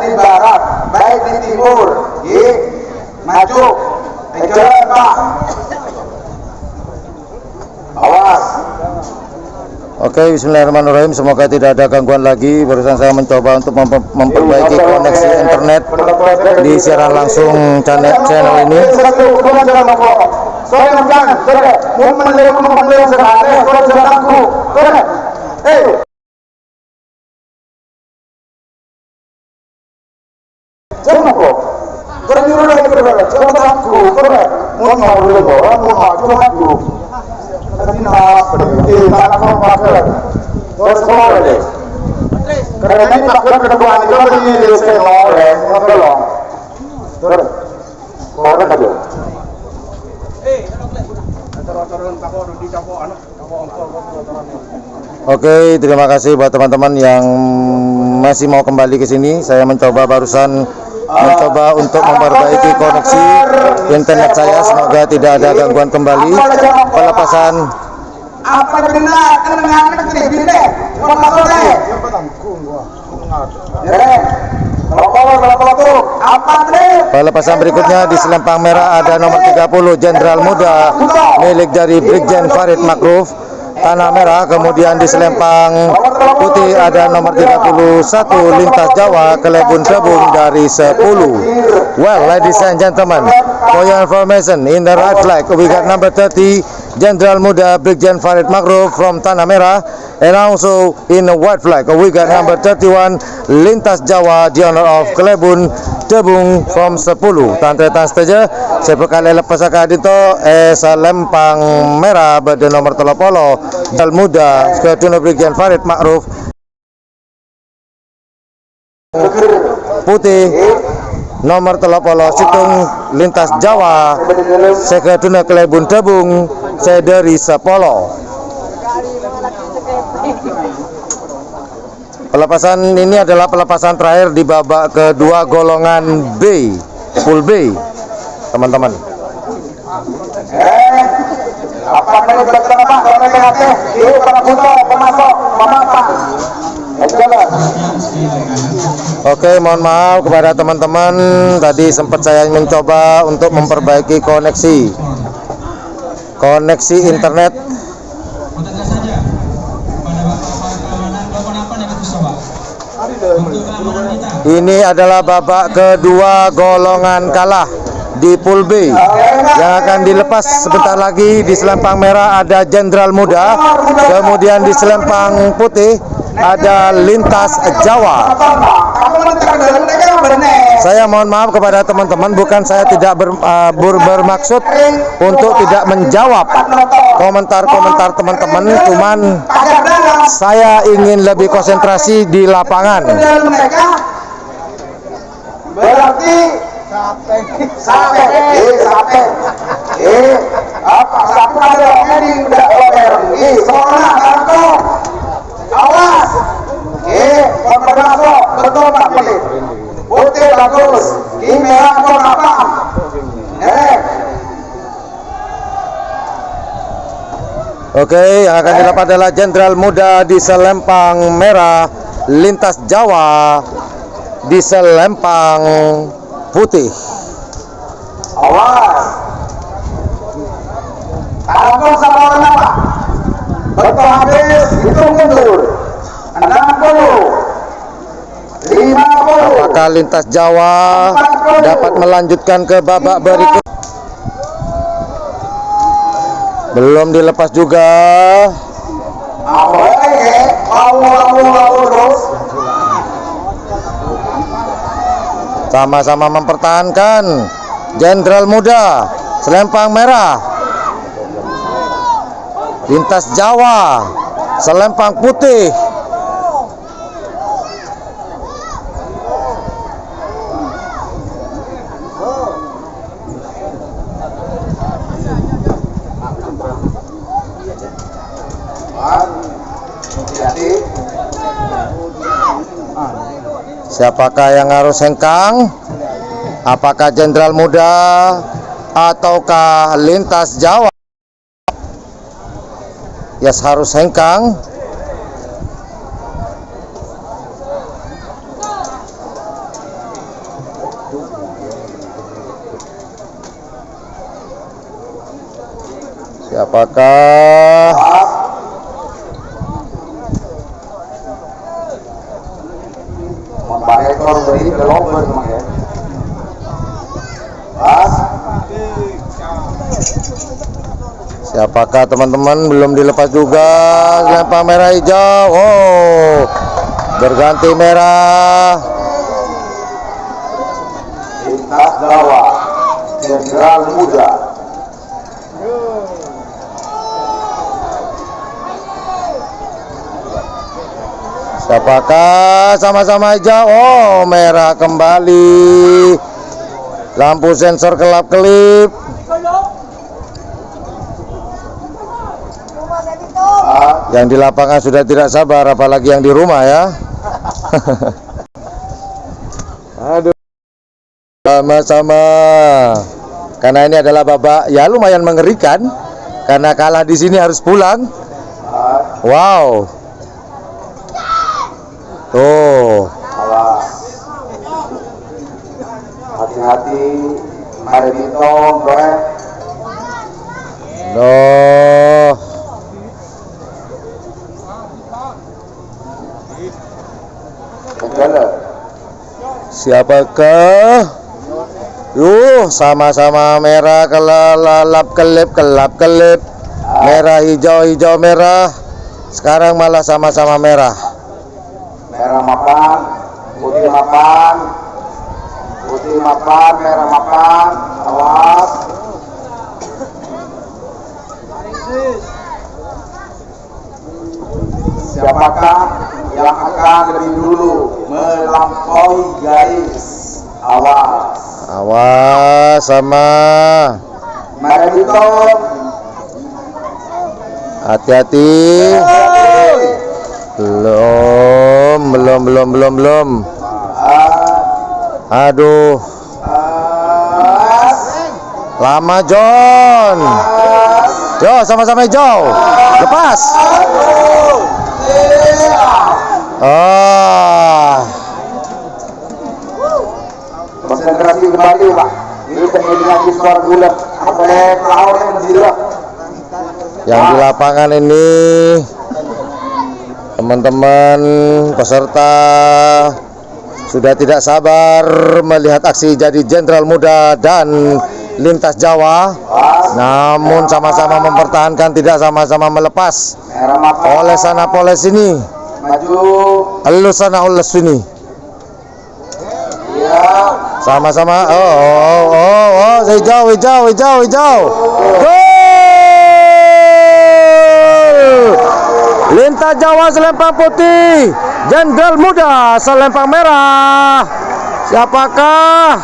di barat, baik di timur, maju, jalan Pak. Awas. Oke, bismillahirrahmanirrahim. Semoga tidak ada gangguan lagi. Barusan saya mencoba untuk memperbaiki koneksi internet di siaran langsung channel ini. Karena ini pakai kedua itu ini di sekolah ngomong. Oke, terima kasih buat teman-teman yang masih mau kembali ke sini. Saya mencoba untuk memperbaiki koneksi internet saya. Semoga tidak ada gangguan kembali. Pelepasan pelepasan berikutnya di selempang merah ada nomor 30 Jenderal Muda milik dari Brigjen Farid Makruf, Tanah Merah. Kemudian di selempang putih ada nomor 31 Lintas Jawa Kelebun Tebung dari 10. Well, ladies and gentlemen, for your information, in the right flag we got number 30 Jenderal Muda Brigjen Farid Makruf from Tanah Merah, and also in the white flag we got number 31 Lintas Jawa the honor of Kelebun Tebung from 10. Tantretan saja sepekali lepas akad itu selempang merah pada nomor 30 Jenderal Muda Ketuna Brigjen Farid Makruf, putih nomor 30 Situng Lintas Jawa Sekretuna Kelebun Tebung Sederi Sepolo. Pelepasan ini adalah pelepasan terakhir di babak kedua golongan B, full B, teman-teman. Oke, mohon maaf kepada teman-teman, tadi sempat saya mencoba untuk memperbaiki koneksi internet. Ini adalah babak kedua golongan kalah di pool B yang akan dilepas sebentar lagi. Di selempang merah ada Jenderal Muda, kemudian di selempang putih ada Lintas Jawa. Saya mohon maaf kepada teman-teman, bukan saya tidak bermaksud untuk tidak menjawab komentar-komentar teman-teman, cuman saya ingin lebih konsentrasi di lapangan. Berarti awas, betul Pak Pelit, putih bagus, ini merah apa? Oke, yang akan dilepas adalah Jenderal Muda di selempang merah, Lintas Jawa di selempang putih. Awas, takut sama orang apa? Betul habis, hitung mundur. 60, 50. Apakah Lintas Jawa dapat melanjutkan ke babak berikut? Belum dilepas juga. Sama-sama mempertahankan Jenderal Muda selempang merah, Lintas Jawa selempang putih. Siapakah yang harus hengkang? Apakah Jenderal Muda ataukah Lintas Jawa? Yes, harus hengkang. Siapakah membagai ekor beri kelompok ya. Pas. Siapakah teman-teman? Belum dilepas juga. Lempar merah hijau. Oh, berganti merah. Lintas Jawa Jenderal Muda. Siapakah? Sama-sama hijau. Oh, merah kembali. Lampu sensor kelap-kelip. Yang di lapangan sudah tidak sabar, apalagi yang di rumah ya. Aduh. Sama-sama. Karena ini adalah babak ya lumayan mengerikan. Karena kalah di sini harus pulang. Wow. Tuh. Awas. Hati-hati. Mari bintong, boleh. Loh. Siapakah? Sama-sama merah, kelap kelip. Merah hijau merah. Sekarang malah sama-sama merah. Merah mapan, putih mapan. Putih mapan, merah mapan. Awas. Siapakah yang akan lebih dulu melampaui garis? Awas. Awas sama. Merah hitam. Hati-hati. Belum. Aduh. Lama John. Yo, sama-sama hijau. Lepas. Konsentrasi kembali Pak. Ini terjadi skor bulat. Oleh pelawan yang menjilat. Yang di lapangan ini teman-teman peserta sudah tidak sabar melihat aksi jadi Jenderal Muda dan Lintas Jawa, namun sama-sama mempertahankan, tidak sama-sama melepas. Oleh sana oleh sini, Maju. elus sana elus sini, Ya. sama-sama. Hijau. Gol! Lintas Jawa selempang putih, Jenderal Muda selempang merah. Siapakah?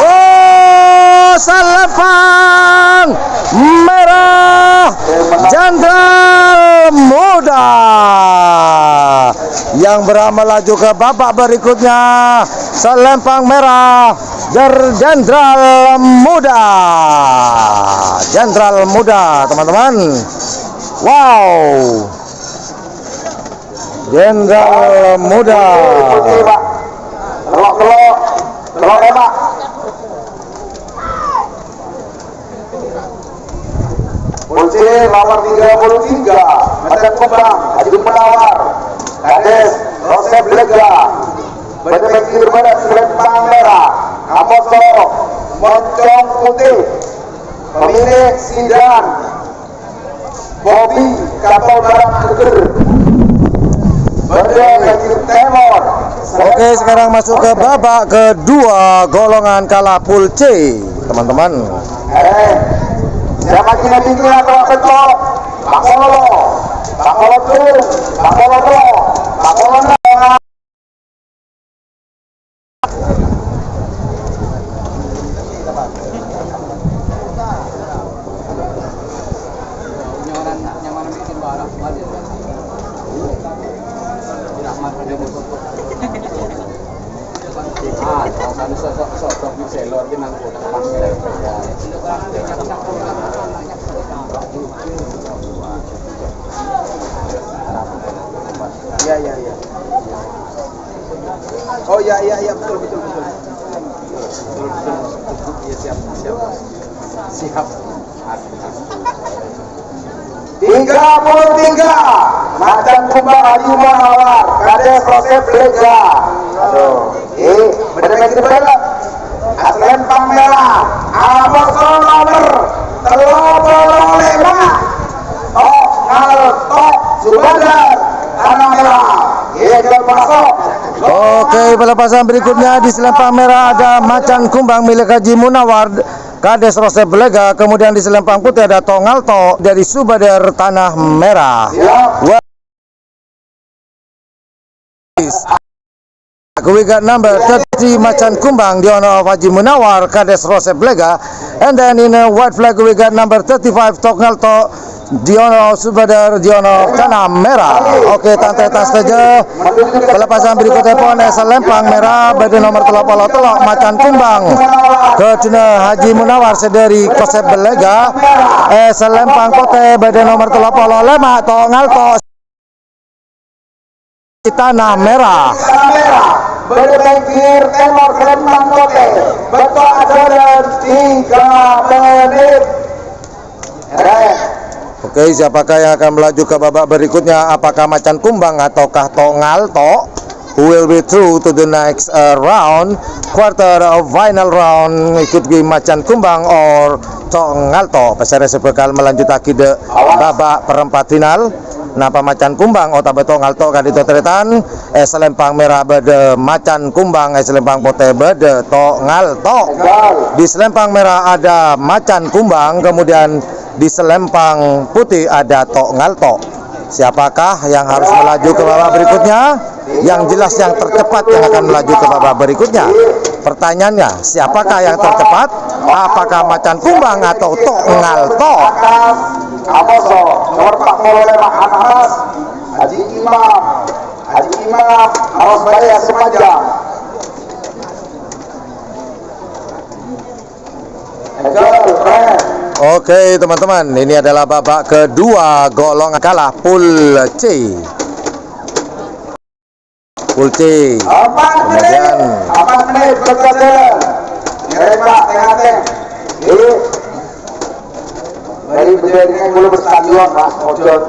Oh, selempang merah, Jenderal Muda yang beramal laju ke babak berikutnya. Selempang merah, Jenderal Muda, teman-teman. Wow, Jenderal Muda. Putih Pak. Telok Pak. Putih nomor 33 Macan Kumbang Haji Penawar Kades Rosep Lega Berbenci berbeda selempang merah Amoso Moncong Putih pemilik Sidang Bobby Kapal Barat Geger Timur. Oke, sekarang masuk ke babak kedua golongan kalah pool C, teman-teman. Siapa kini tinggi atau betul? Pak Polo tuh, Pak Polo Oh iya betul. Iya siap. 33 Macan Kumbang Haji Munawar Kades Rosep Lega. Aduh, bener Aslen Pangmerah Abosol nomor 35 Tok Ngaltok Subadar Tanah Merah. Jual masuk. Oke, pelepasan berikutnya di selempang merah ada Macan Kumbang milik Haji Munawar Kades Rosep Belega, kemudian di selempang putih ada Tongalto dari Subadar Tanah Merah. We got number 30 Macan Kumbang, the honor of Haji Munawar Kades Rosep Belega, and then in a white flag we got number 35 Tongalto, the honor of Subadar, the honor of Tanah Merah. Oke, tante-tante saja. Pelepasan berikutnya pun selempang merah pada nomor 33 Macan Kumbang ke Cuna Haji Munawar sedari Kosep Belega. Selempang putih pada nomor 35 Tongalto Tanah Merah. Berpikir tenor selempang putih betul ada 3 menit. Oke, siapakah yang akan melaju ke babak berikutnya? Apakah Macan Kumbang ataukah Tongalto? Who will be through to the next round, quarter of final round? It could be Macan Kumbang or Tongalto. PSRS bakal melanjutkan ke babak perempat final. Napa Macan Kumbang atau Tongalto kan ditoteretan? Selempang merah bede Macan Kumbang, selempang putih bede Tongalto. Di selempang merah ada Macan Kumbang, kemudian di selempang putih ada Tongalto. Siapakah yang harus melaju ke babak berikutnya? Yang jelas yang tercepat yang akan melaju ke babak berikutnya. Pertanyaannya, siapakah yang tercepat? Apakah Macan Kumbang atau Tongalto? Amoso, nomor 45 Anas Haji Imam harus bayar sepanjang. Oke teman-teman, ini adalah babak kedua golongan kalah pool C. Pool C. Kemudian 4 menit berjalan. Pak tengah-tengah. Dari berdirinya dulu berstadion Pak Ojol.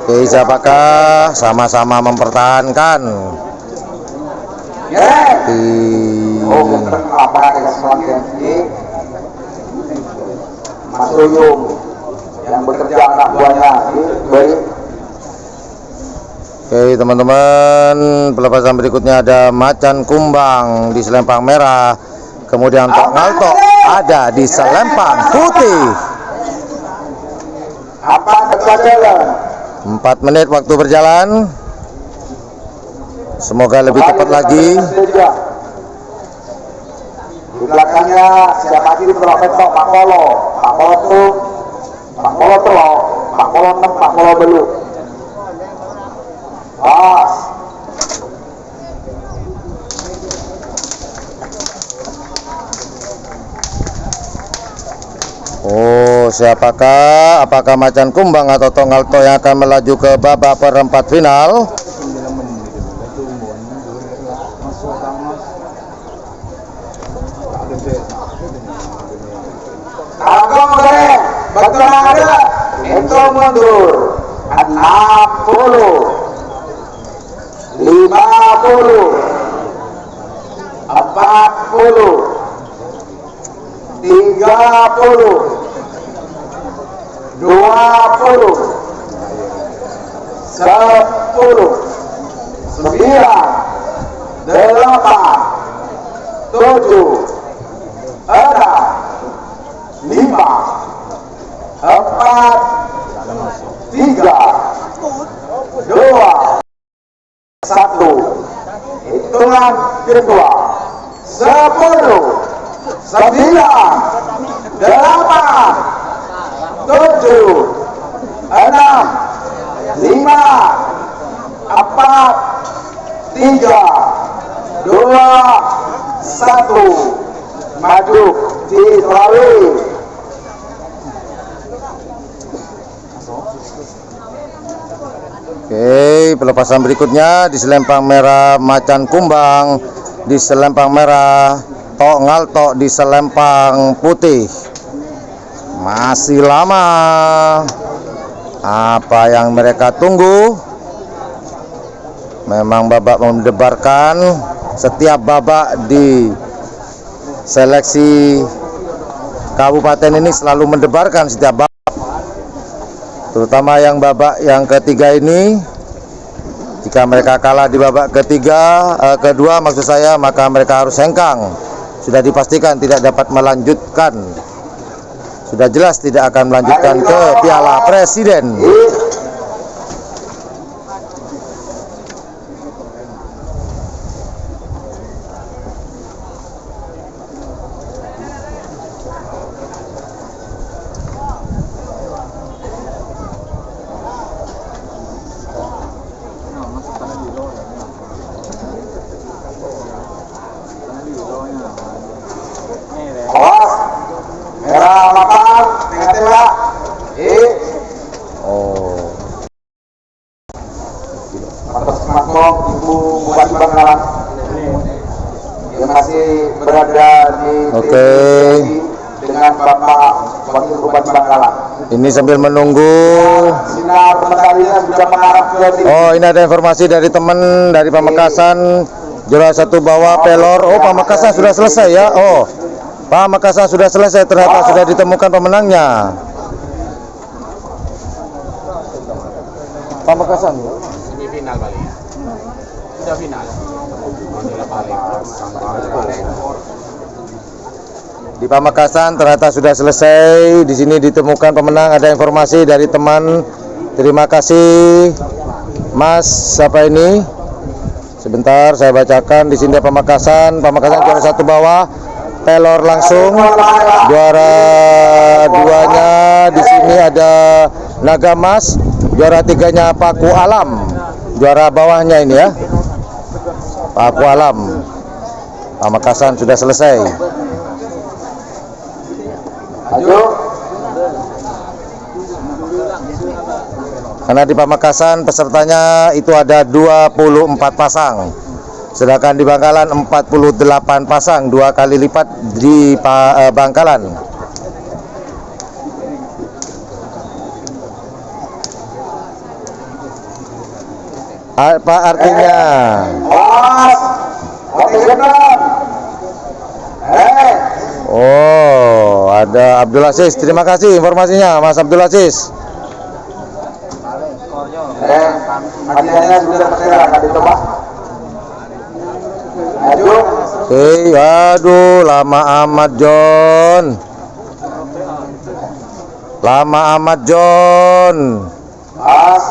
Oke, siapakah sama-sama mempertahankan? Oh, apa ada semakin Mas Ruyung yang bekerja anak buahnya baik. Oke teman-teman, pelepasan berikutnya ada Macan Kumbang di selempang merah, kemudian Tongalto ada di selempang putih. 4 menit waktu berjalan. Semoga lebih cepat lagi. Di belakangnya siapa lagi di Proveto Pak Polo tuh Pak Polo telok, Pak Polo 6, Pak Polo belum. Oh, siapakah? Apakah Macan Kumbang atau Tongalto yang akan melaju ke babak perempat final? Betul ada itu mundur 60 50 40 30 20 10 9 8 7 6 5 4 3 2 1 hitungan kedua 10 9 8 7 6 5 4 3 2 1 maju Cisrawi. Oke, pelepasan berikutnya di selempang merah Macan Kumbang, di selempang merah Tok Ngaltok, di selempang putih. Masih lama. Apa yang mereka tunggu? Memang babak mendebarkan. Setiap babak di seleksi kabupaten ini selalu mendebarkan setiap babak. Terutama yang babak yang ketiga ini, jika mereka kalah di babak kedua maksud saya, maka mereka harus hengkang. Sudah dipastikan tidak dapat melanjutkan. Sudah jelas tidak akan melanjutkan ke Piala Presiden. Merah 8, negatif Pak. Atas maklum Ibu Bupati Bangkalan yang masih berada di dengan Bapak Wakil Bupati Bangkalan. Ini sambil menunggu. Sinar mataharinya sudah mengarah ke Ini ada informasi dari teman dari Pamekasan, juara 1 bawah Pelor. Pamekasan sudah selesai ya. Pamekasan sudah selesai, ternyata sudah ditemukan pemenangnya. Pamekasan semifinal kali ya. Sudah final. Di Pamekasan ternyata sudah selesai. Di sini ditemukan pemenang. Ada informasi dari teman. Terima kasih, Mas. Siapa ini? Sebentar, saya bacakan. Di sini ada Pamekasan. Pamekasan juara 1 bawah. Pelor langsung. Juara 2-nya di sini ada Naga Mas. Juara 3-nya Paku Alam. Juara bawahnya ini ya, Paku Alam. Pamekasan sudah selesai. Karena di Pamekasan pesertanya itu ada 24 pasang. Sedangkan di Bangkalan 48 pasang, 2 kali lipat di Bangkalan. Apa artinya? Ada Abdul Aziz. Terima kasih informasinya, Mas Abdul Aziz. hadiahnya sudah tersedia, akan dicoba. Aduh, lama amat John. Lama amat John. Pas.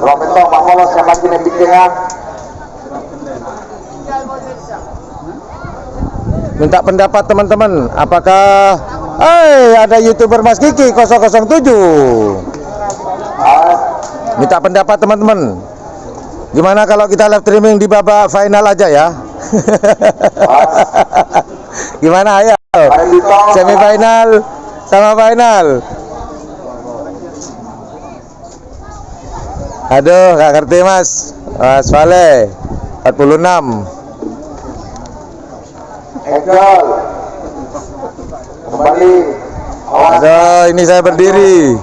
Roberto Pak Polos siapa sih yang bikinnya? Minta pendapat teman-teman, apakah ada YouTuber Mas Kiki 007. Minta pendapat teman-teman. Gimana kalau kita live streaming di babak final aja ya? Gimana ayo? Semifinal sama final. Aduh, nggak ngerti Mas. Mas Vale 46. Ejol kembali. Aduh, ini saya berdiri.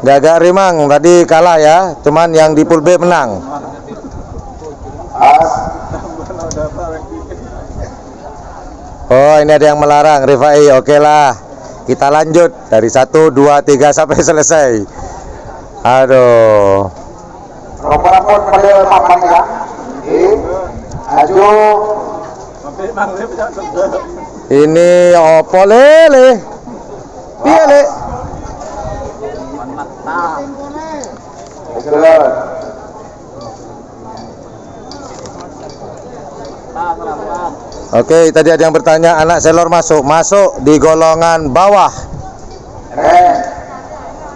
Gagak Rimang tadi kalah ya, cuman yang di pool B menang. Oh, ini ada yang melarang, Rifai. Oke lah, kita lanjut dari 1, 2, 3 sampai selesai. Aduh. Rapor pada papan ya. Aju. Ini opo lele. Piye le? Oke, tadi ada yang bertanya anak selor masuk di golongan bawah.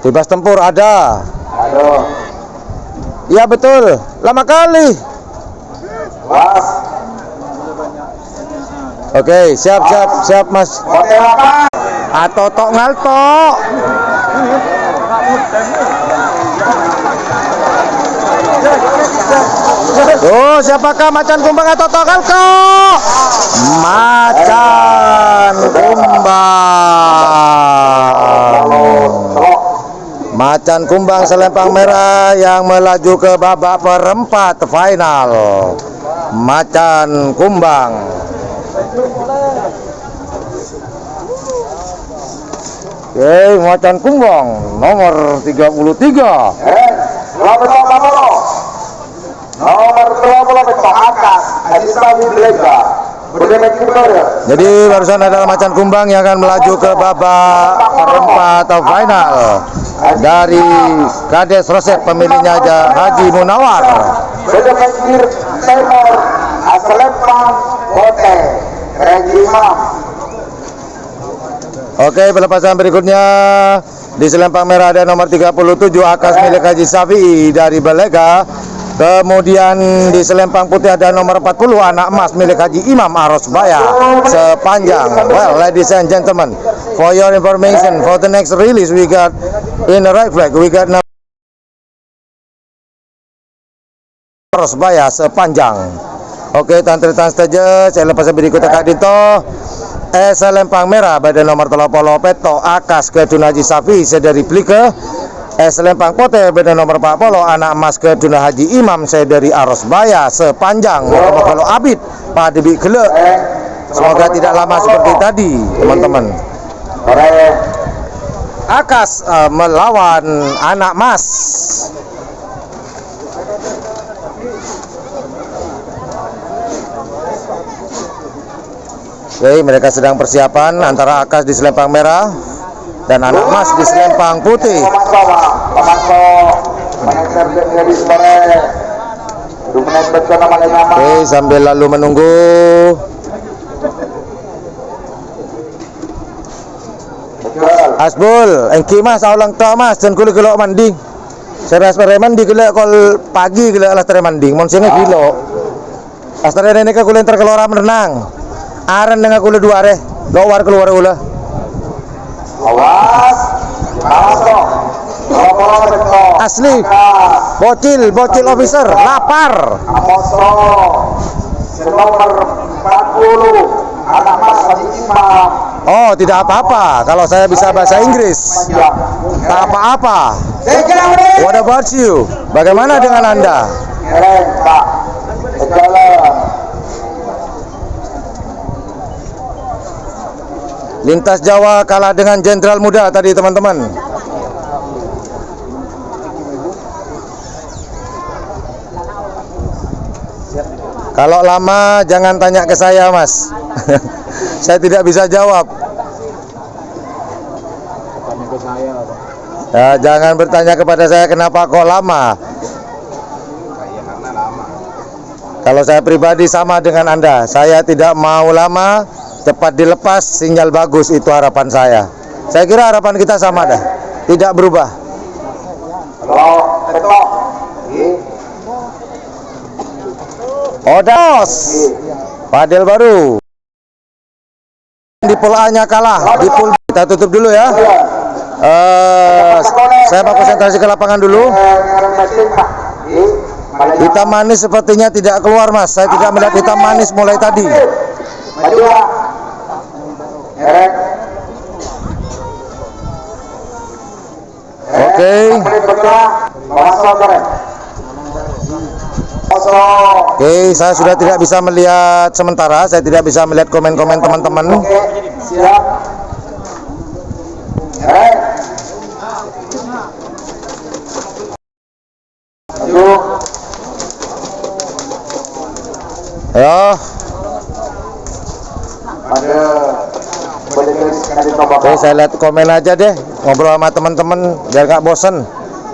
Bebas tempur ada. Aduh. Iya betul, lama kali. Was. Oke, siap Mas. Kote 8. Atotok ngaltok. Tuh, siapakah macan kumbang atau tokalko? Macan kumbang. Macan kumbang selempang merah yang melaju ke babak perempat final. Macan kumbang. Oke, macan kumbang nomor 33. Nomor 20 Betok Akas Haji Belega. Jadi barusan adalah macan kumbang yang akan melaju ke babak perempat atau final dari Kades Roset, pemiliknya aja Haji Munawar. Bedemekir Timur Aselempang Kote Reji Imam. Oke, pelepasan berikutnya di selempang merah ada nomor 37 Akas milik Haji Safi dari Belega. Kemudian di selempang putih ada nomor 40 Anak Emas milik Haji Imam Arosbaya sepanjang. Well, ladies and gentlemen, for your information, for the next release we got in the right flag, we got nomor Arosbaya sepanjang. Oke, tantri-tantri saja. Saya lepas berikutnya Kak Dito. Selempang merah pada nomor 30 Peto Akas ke Haji Safi sedari Plike. Selempang pote pada nomor 40 Anak Emas ke Haji Imam saya dari Arosbaya sepanjang. Kalau Abid pada Debi Gele. Semoga tidak lama seperti tadi, teman-teman. Akas melawan Anak Emas. Oke, mereka sedang persiapan antara Akas di selempang merah dan Anak Emas di selempang putih. Oke, sambil lalu menunggu. Asbul, engki Mas aulang tak Mas dan kulit gelok mandi. Saya rasa mandi gelok kol pagi gelok alas tere mandi. Monsingnya gelok. Astare ini ke kulit terkeluar renang. Aren dengan kulit dua are, keluar ulah. Awas, Asli, bocil officer, lapar. Nomor 40 Anak Emas Haji Imam. Oh, tidak apa-apa. Kalau saya bisa bahasa Inggris, tak apa-apa. What about you? Bagaimana dengan Anda? Lintas Jawa kalah dengan Jenderal Muda tadi, teman-teman. Kalau lama jangan tanya ke saya, Mas. Saya tidak bisa jawab. Ya, jangan bertanya kepada saya kenapa kok lama. Kalau saya pribadi sama dengan Anda. Saya tidak mau lama, cepat dilepas, sinyal bagus, itu harapan saya. Saya kira harapan kita sama dah, tidak berubah. Odos, Padel baru. Di pool A-nya kalah, di pool B. Kita tutup dulu ya. Saya mau konsentrasi ke lapangan dulu. Hitam manis sepertinya tidak keluar, Mas. Saya tidak melihat hitam manis mulai tadi. Oke. Oke, saya sudah tidak bisa melihat sementara. Saya tidak bisa melihat komen-komen teman-teman. Siap. Ya. Oke, saya lihat komen aja deh, ngobrol sama teman-teman biar gak bosen.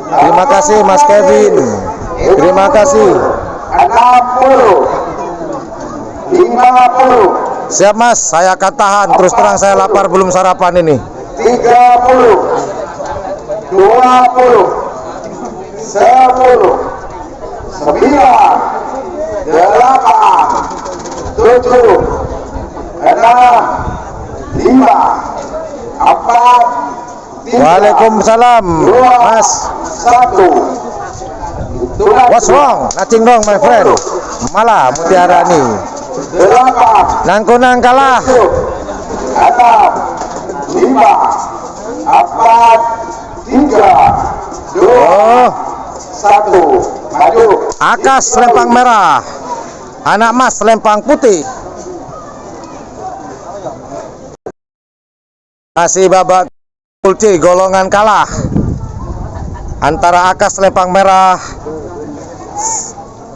Terima kasih Mas Kevin. Terima kasih. 60 50. Siap Mas, saya akan tahan. Terus terang saya lapar, belum sarapan ini. 30 20 10 9 8 7 6 6, 5, 4, 3, Waalaikumsalam, 2, Mas. 1. What's wrong? Nothing wrong, my friend. Malah Mutiarani. 8, Nangkunang kalah. 7, 6, 5, 4, 3, 2, Oh, 1. Maju. Akas lempang merah, anak Mas lempang putih. Masih babak ulti golongan kalah antara Akas lempang merah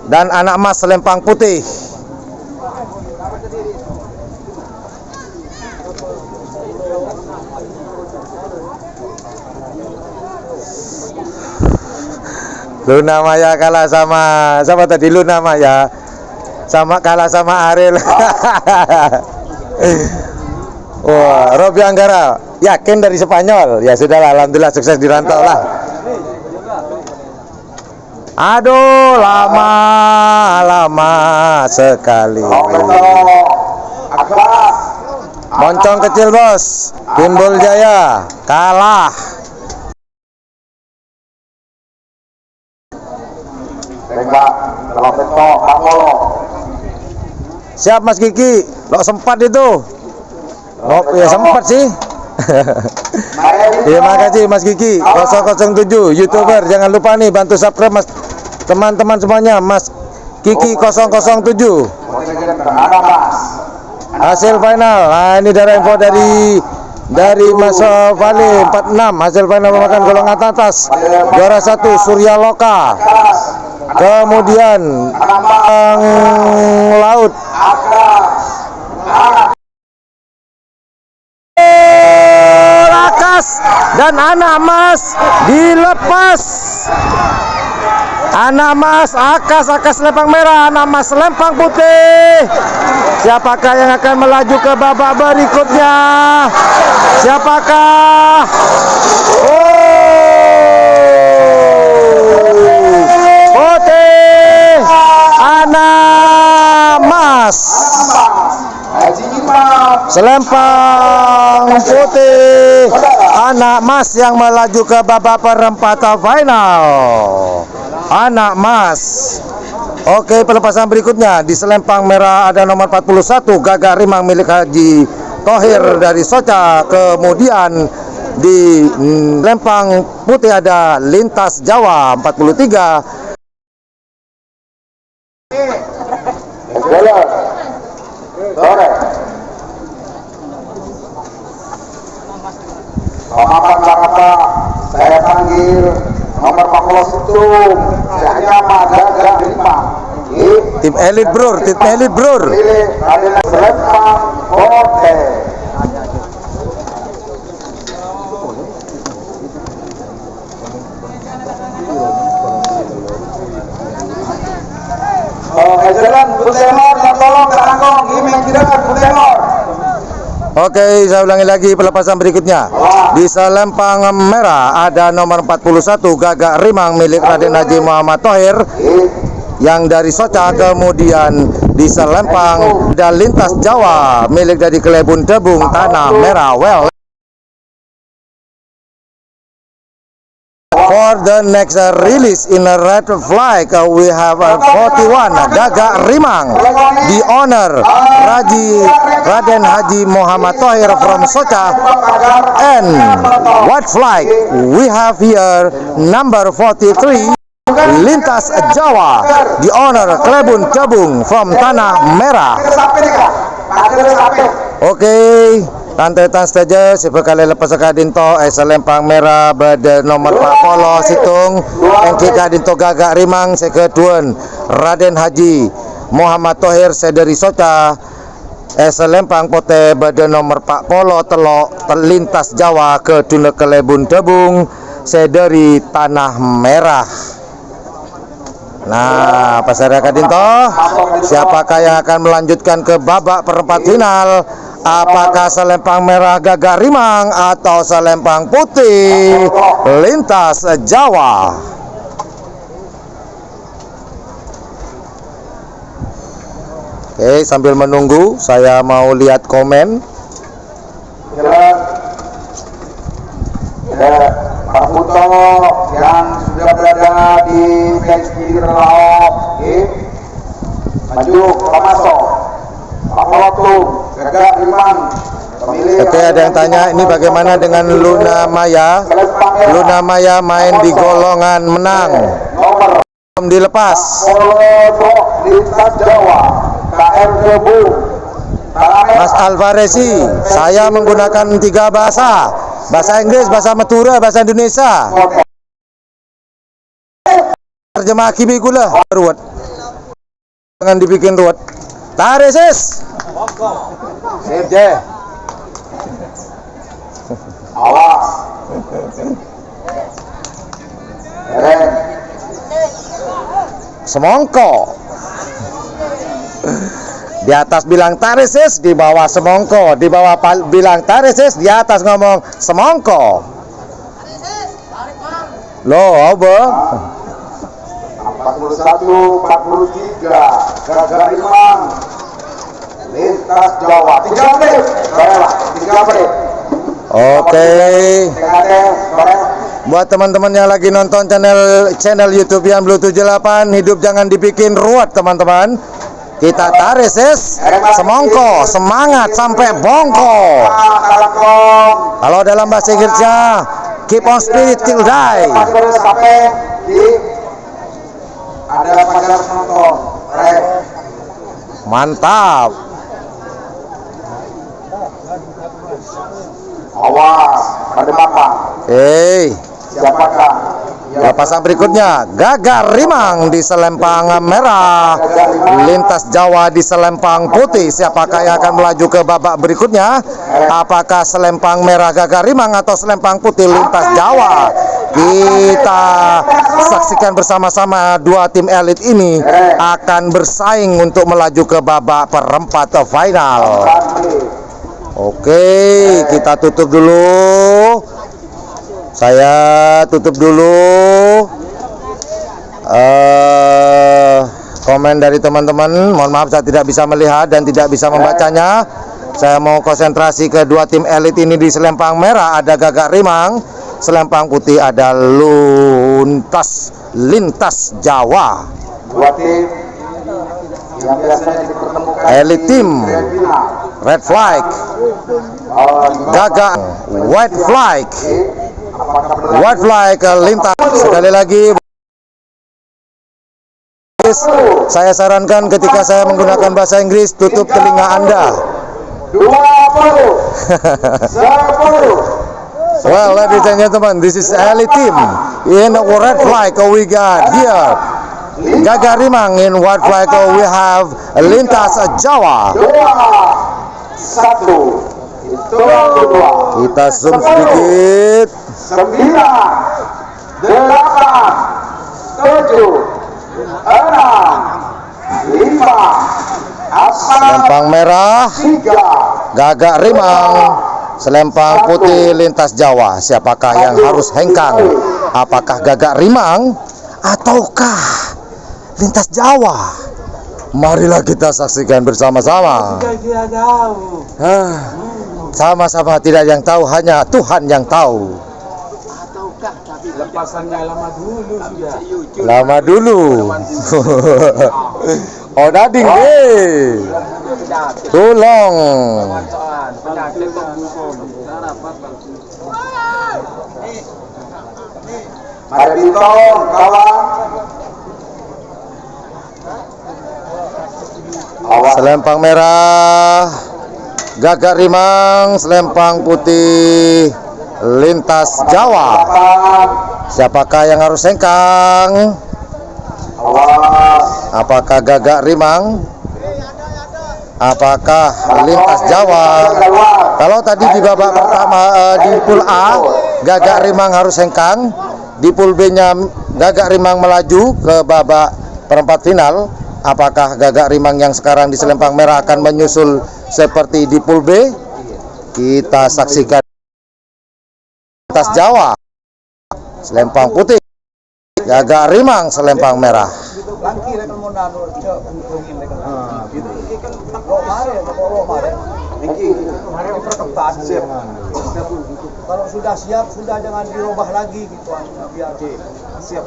dan anak Mas lempang putih. Luna Maya kalah sama siapa tadi? Luna Maya sama kalah sama Ariel. Wah, Robi Anggara yakin dari Spanyol. Ya sudah, alhamdulillah sukses di rantau lah. Aduh, lama sekali. Moncong kecil bos, Timbul Jaya kalah. Tembak, kalau petok, Pangolo. Siap Mas Kiki, lo sempat itu. Oh ya sempat sih. Terima kasih Mas Kiki 007 YouTuber. Jangan lupa nih bantu subscribe Mas, teman-teman semuanya. Mas Kiki 007. Hasil final. Nah, ini darah info dari Mas Vali 46. Hasil final memakan golongan atas. Juara 1 Surya Loka. Kemudian laut Akas dan anak Mas dilepas. Anak Mas Akas lempang merah, anak Mas lempang putih. Siapakah yang akan melaju ke babak berikutnya? Siapakah? Putih, anak Mas selempang putih, anak Mas yang melaju ke babak perempatan final. Anak Mas. Oke, pelepasan berikutnya di selempang merah ada nomor 41 Gagak Rimang milik Haji Thohir dari Soca. Kemudian di lempang putih ada Lintas Jawa 43. Pemapan Jakarta, saya panggil nomor 40 itu Cahaya Gagak Rimang. Tim elit bro, tim elit bro. Pilih adalah Selempang Hotel. Jalan Butelor, tolong terangkong, gimeng jalan Butelor. Oke, saya ulangi lagi pelepasan berikutnya. Di selempang merah ada nomor 41 Gagak Rimang milik Raden Haji Muhammad Thohir yang dari Soca. Kemudian di selempang ada Lintas Jawa milik dari Kelebun Debung Tanah Merah. Well, for the next release in a red flag, we have 41 Gagak Rimang, the owner Raden Haji Muhammad Thohir from Soca, and white flag we have here number 43 Lintas Jawa, the owner Kelebun Debung from Tanah Merah. Oke, tantetan saja sebekali lepas kadinto selempang merah pada nomor 40 situng engki kadinto Gagak Rimang sekeduan Raden Haji Muhammad Thohir sedari Soca selempang pote pada nomor 40 telok Lintas Jawa ke Duna Kelebun Debung sedari Tanah Merah. Nah, pasar kadinto, siapakah yang akan melanjutkan ke babak perempat final? Apakah selempang merah Gagak Rimang atau selempang putih Lintas Jawa? Oke, sambil menunggu saya mau lihat komen. Pak Puto yang sudah berada di bench kiri terlalu, maju Pak Maso, Pak Polotung, Gagak Rimang. Oke, ada yang tanya ini bagaimana dengan Luna Maya? Luna Maya main di golongan menang, belum dilepas. Lintas Jawa, KR Debu, Mas Alvarezi, saya menggunakan 3 bahasa. Bahasa Inggris, bahasa Madura, bahasa Indonesia. Terjemah kibi gula. Ruwet. Jangan dibikin ruwet. Tarik sis. Sip je. awas. Semongko. Di atas bilang tarisis, di bawah semongko. Di bawah bilang tarisis, di atas ngomong semongko. Loh, apa? 41, 43, Gagak Rimang, Lintas Jawa. 3 menit. 3 menit. Oke. Buat teman-teman yang lagi nonton channel YouTube yang Blue 78, hidup jangan dibikin ruwet, teman-teman. Kita tarik sis, semongko, semangat sampai bongko. Kalau dalam bahasa Inggrisnya, keep on spirit till die. Ada pacar penonton. Mantap. Awas, pada bapak. Siapakah? Lepasan berikutnya, Gagak Rimang di selempang merah, Lintas Jawa di selempang putih. Siapakah yang akan melaju ke babak berikutnya? Apakah selempang merah Gagak Rimang atau selempang putih Lintas Jawa? Kita saksikan bersama-sama dua tim elit ini akan bersaing untuk melaju ke babak perempat final. Oke, kita tutup dulu. Saya tutup dulu komen dari teman-teman. Mohon maaf saya tidak bisa melihat dan tidak bisa membacanya. Saya mau konsentrasi ke dua tim elit ini. Di selempang merah ada Gagak Rimang, selempang putih ada Lintas Jawa. Dua tim yang biasanya dipertemukan Elit tim red flag, Gagak white flag. White flag Lintas. Sekali lagi saya sarankan ketika saya menggunakan bahasa Inggris, tutup telinga Anda. 20 10. Well, ladies and gentlemen, this is elite team. In red flag we got here Gagak Rimang. In white flag we have Lintas Jawa. 2 1. Kita zoom sedikit. 9 8 7 6 5 Selempang merah 3 Gagak Rimang, selempang putih Lintas Jawa. Siapakah yang harus hengkang? Apakah Gagak Rimang ataukah Lintas Jawa? Marilah kita saksikan bersama-sama. Sama-sama tidak ada yang tahu, hanya Tuhan yang tahu. Lepasannya lama dulu sudah. Lama dulu. Oh dading deh. Tolong. Mari ditolong kawan. Selempang merah Gagak Rimang, selempang putih Lintas Jawa. Siapakah yang harus hengkang? Apakah Gagak Rimang? Apakah Lintas Jawa? Kalau tadi di babak pertama di pool A, Gagak Rimang harus hengkang. Di pool B-nya Gagak Rimang melaju ke babak perempat final. Apakah Gagak Rimang yang sekarang di selempang merah akan menyusul seperti di pool B? Kita saksikan. Lintas Jawa selempang putih, Gagak Rimang selempang merah. Langki lekan mo na ungin lekan. Gitu. Ikan takro mare, takro mare. Iki mare perketat siap. Kalau sudah siap sudah jangan dirubah lagi gitu biar siap.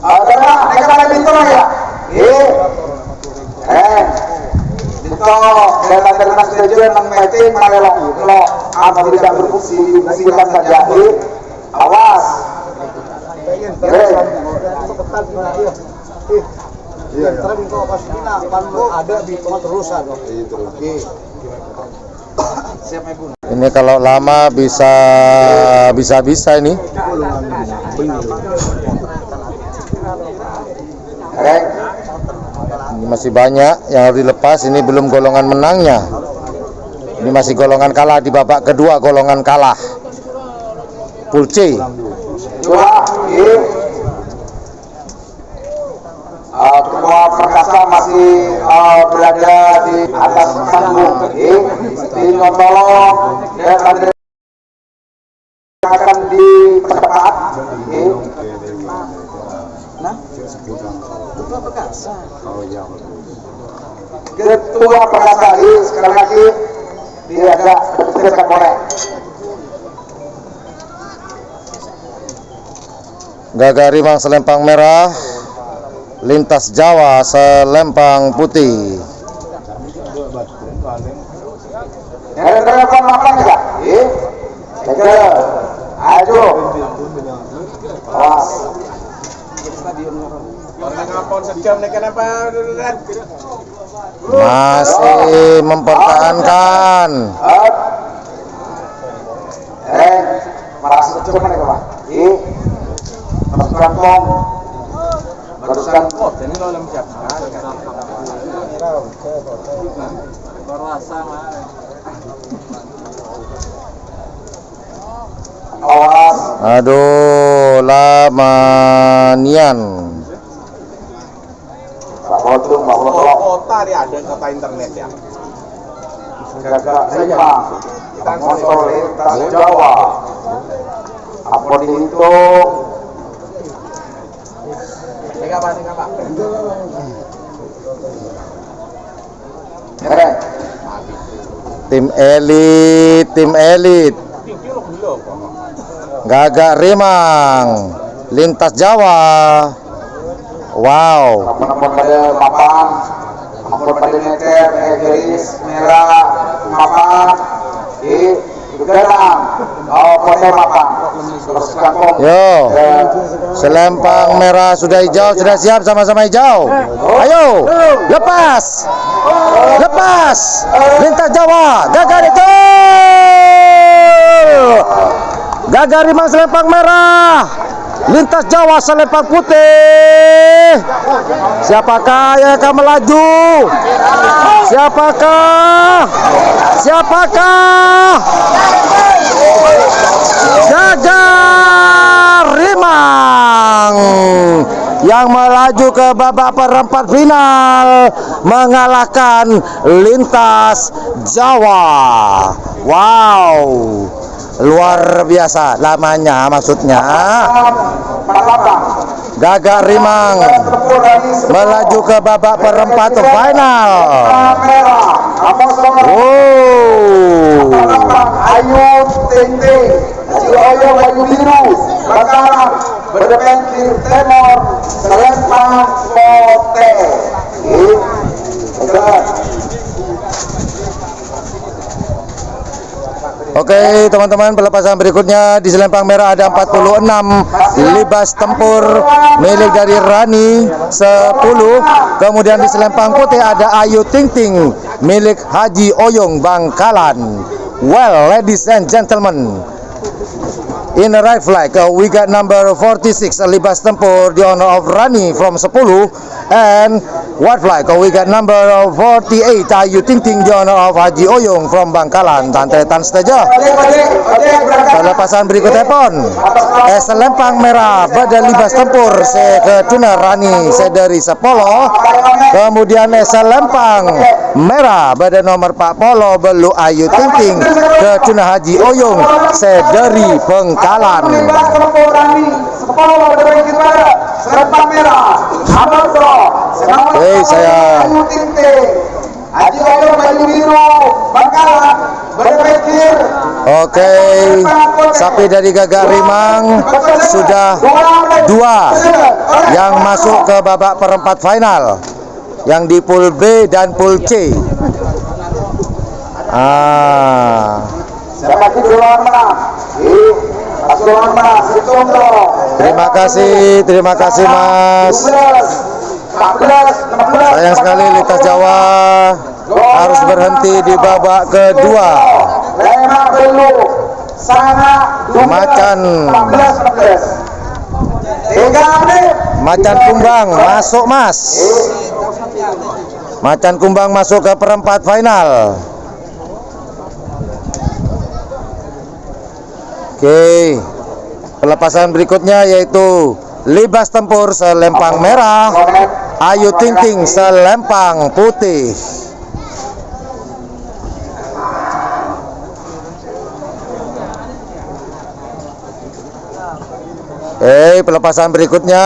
Karena mereka lagi itu ya. Itu data ternas tujuan mengmatching malelong. Kalau apa tidak berfungsi difungsikan saja. Awas. Iya. Terus kalau pas kita kan ada di tempat terusan. Siap Ibu. Ini kalau lama bisa ini. Ini masih banyak yang harus dilepas. Ini belum golongan menangnya. Ini masih golongan kalah di babak kedua, golongan kalah. Pool C. Ketua Perkasa masih berada di atas panggung. Tolong dan akan dipercepat. Ketua Perkasa sekali lagi dia agak bergerak boleh. Gagarimang selempang merah, Lintas Jawa selempang putih. Masih mempertahankan. Aduh, lamanian. Kota dia ada kota internet ya. Gagak Rima, motor lintas Jawa. Apa itu? Tiga pak. Tim elit. Gagak Rimang, Lintas Jawa. Wow. Ampun pada papan, ampun pada meter, garis merah, papan, gelang, foto papan. Terus kantong. Yo, selempang merah sudah hijau, sudah siap sama-sama hijau. Ayo, lepas, Lintas Jawa, Gagak itu. Gagak Rimang selempang merah, Lintas Jawa selempang putih. Siapakah yang akan melaju? Siapakah? Gagak Rimang yang melaju ke babak perempat final mengalahkan Lintas Jawa. Wow, luar biasa lamanya, maksudnya Gagak Rimang melaju ke babak perempat final. Ayu Ting-Ting, Oyo Bayu Biru, Bakaran, Berdepentir Temor, Selempang Pote. Oke teman-teman, pelepasan berikutnya di selempang merah ada 46 libas tempur milik dari Rani 10. Kemudian di selempang putih ada Ayu Ting Ting milik Haji Oyong Bangkalan. Well, ladies and gentlemen, in the right flag we got number 46 libas tempur the honor of Rani from 10, and white flag we got number 48 Ayu Ting Ting the honor of Haji Oyong from Bangkalan. Tantetan saja. Pelepasan berikutnya pun selempang merah pada libas tempur Ketuna Rani dari Sepolo. Kemudian selempang merah pada nomor 40 Belu Ayu Ting Ting Ketuna Haji Oyong dari Bangkalan. Oke, saya Ayu Ting-Ting, Haji Oyong baju biru, Bangkalan, berpikir. Oke, sapi dari Gagak Rimang sudah 2 yang masuk ke babak perempat final, yang di pool B dan pool C. Siapa sih duluan menang? Duluan menang, Situndo. Terima kasih Mas. 14, 16. Sayang sekali Litas Jawa harus berhenti di babak kedua. Lema dulu, sana 12, Macan. 14. 3 menit. Macan Kumbang masuk Mas. Macan Kumbang masuk ke perempat final. Oke, pelepasan berikutnya yaitu Libas Tempur selempang merah, Ayu Ting-Ting selempang putih. Oke, pelepasan berikutnya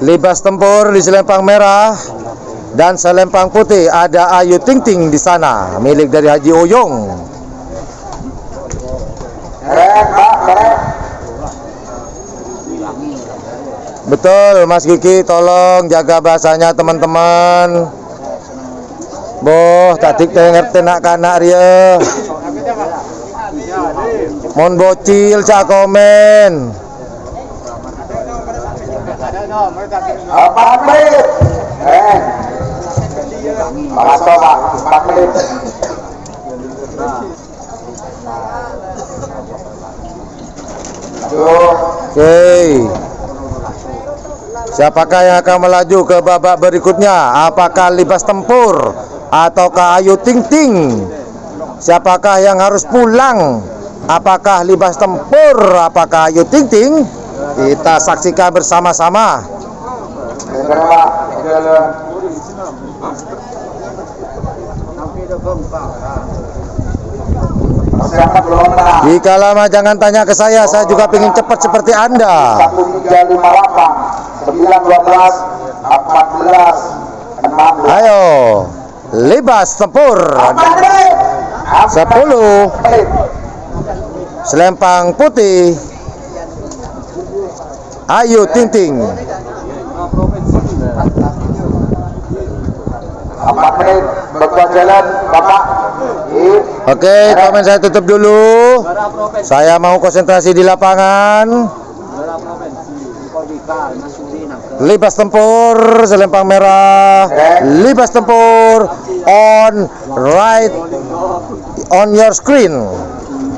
Libas Tempur di selempang merah dan selempang putih, ada Ayu Ting-Ting di sana, milik dari Haji Oyong. Betul Mas Kiki, tolong jaga bahasanya teman-teman. Boh, tadi ngerti nak kanak ria. Mon bocil cak komen. 4 menit. Malas coba 4 menit. Oke. Siapakah yang akan melaju ke babak berikutnya? Apakah Libas Tempur ataukah Ayu Ting-Ting? Siapakah yang harus pulang? Apakah Libas Tempur? Apakah Ayu Ting-Ting? Kita saksikan bersama-sama. Jika lama jangan tanya ke saya juga ingin cepat seperti Anda. 1358, 912, 14, 16. Ayo, Libas Tempur 10, selempang putih Ayu Ting-Ting. 4 menit berjalan Bapak. Oke, komen saya tutup dulu. Saya mau konsentrasi di lapangan. Libas Tempur selempang merah. Libas Tempur on right on your screen.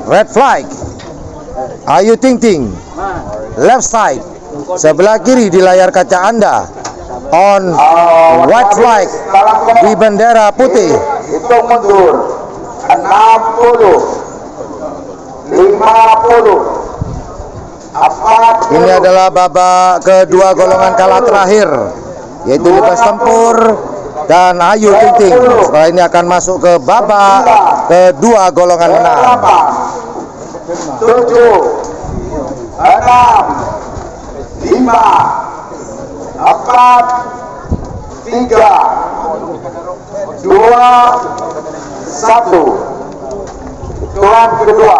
Red flag. Ayu Ting-Ting left side, sebelah kiri di layar kaca Anda. On white flag di bendera putih. Hitung mundur 60, 50, 40. Ini adalah babak kedua golongan kalah terakhir, yaitu Libas Tempur dan Ayu Ting-Ting. Setelah ini akan masuk ke babak kedua golongan menang. 7, 6, 5, 4, 3, 2, 1. Hitungan kedua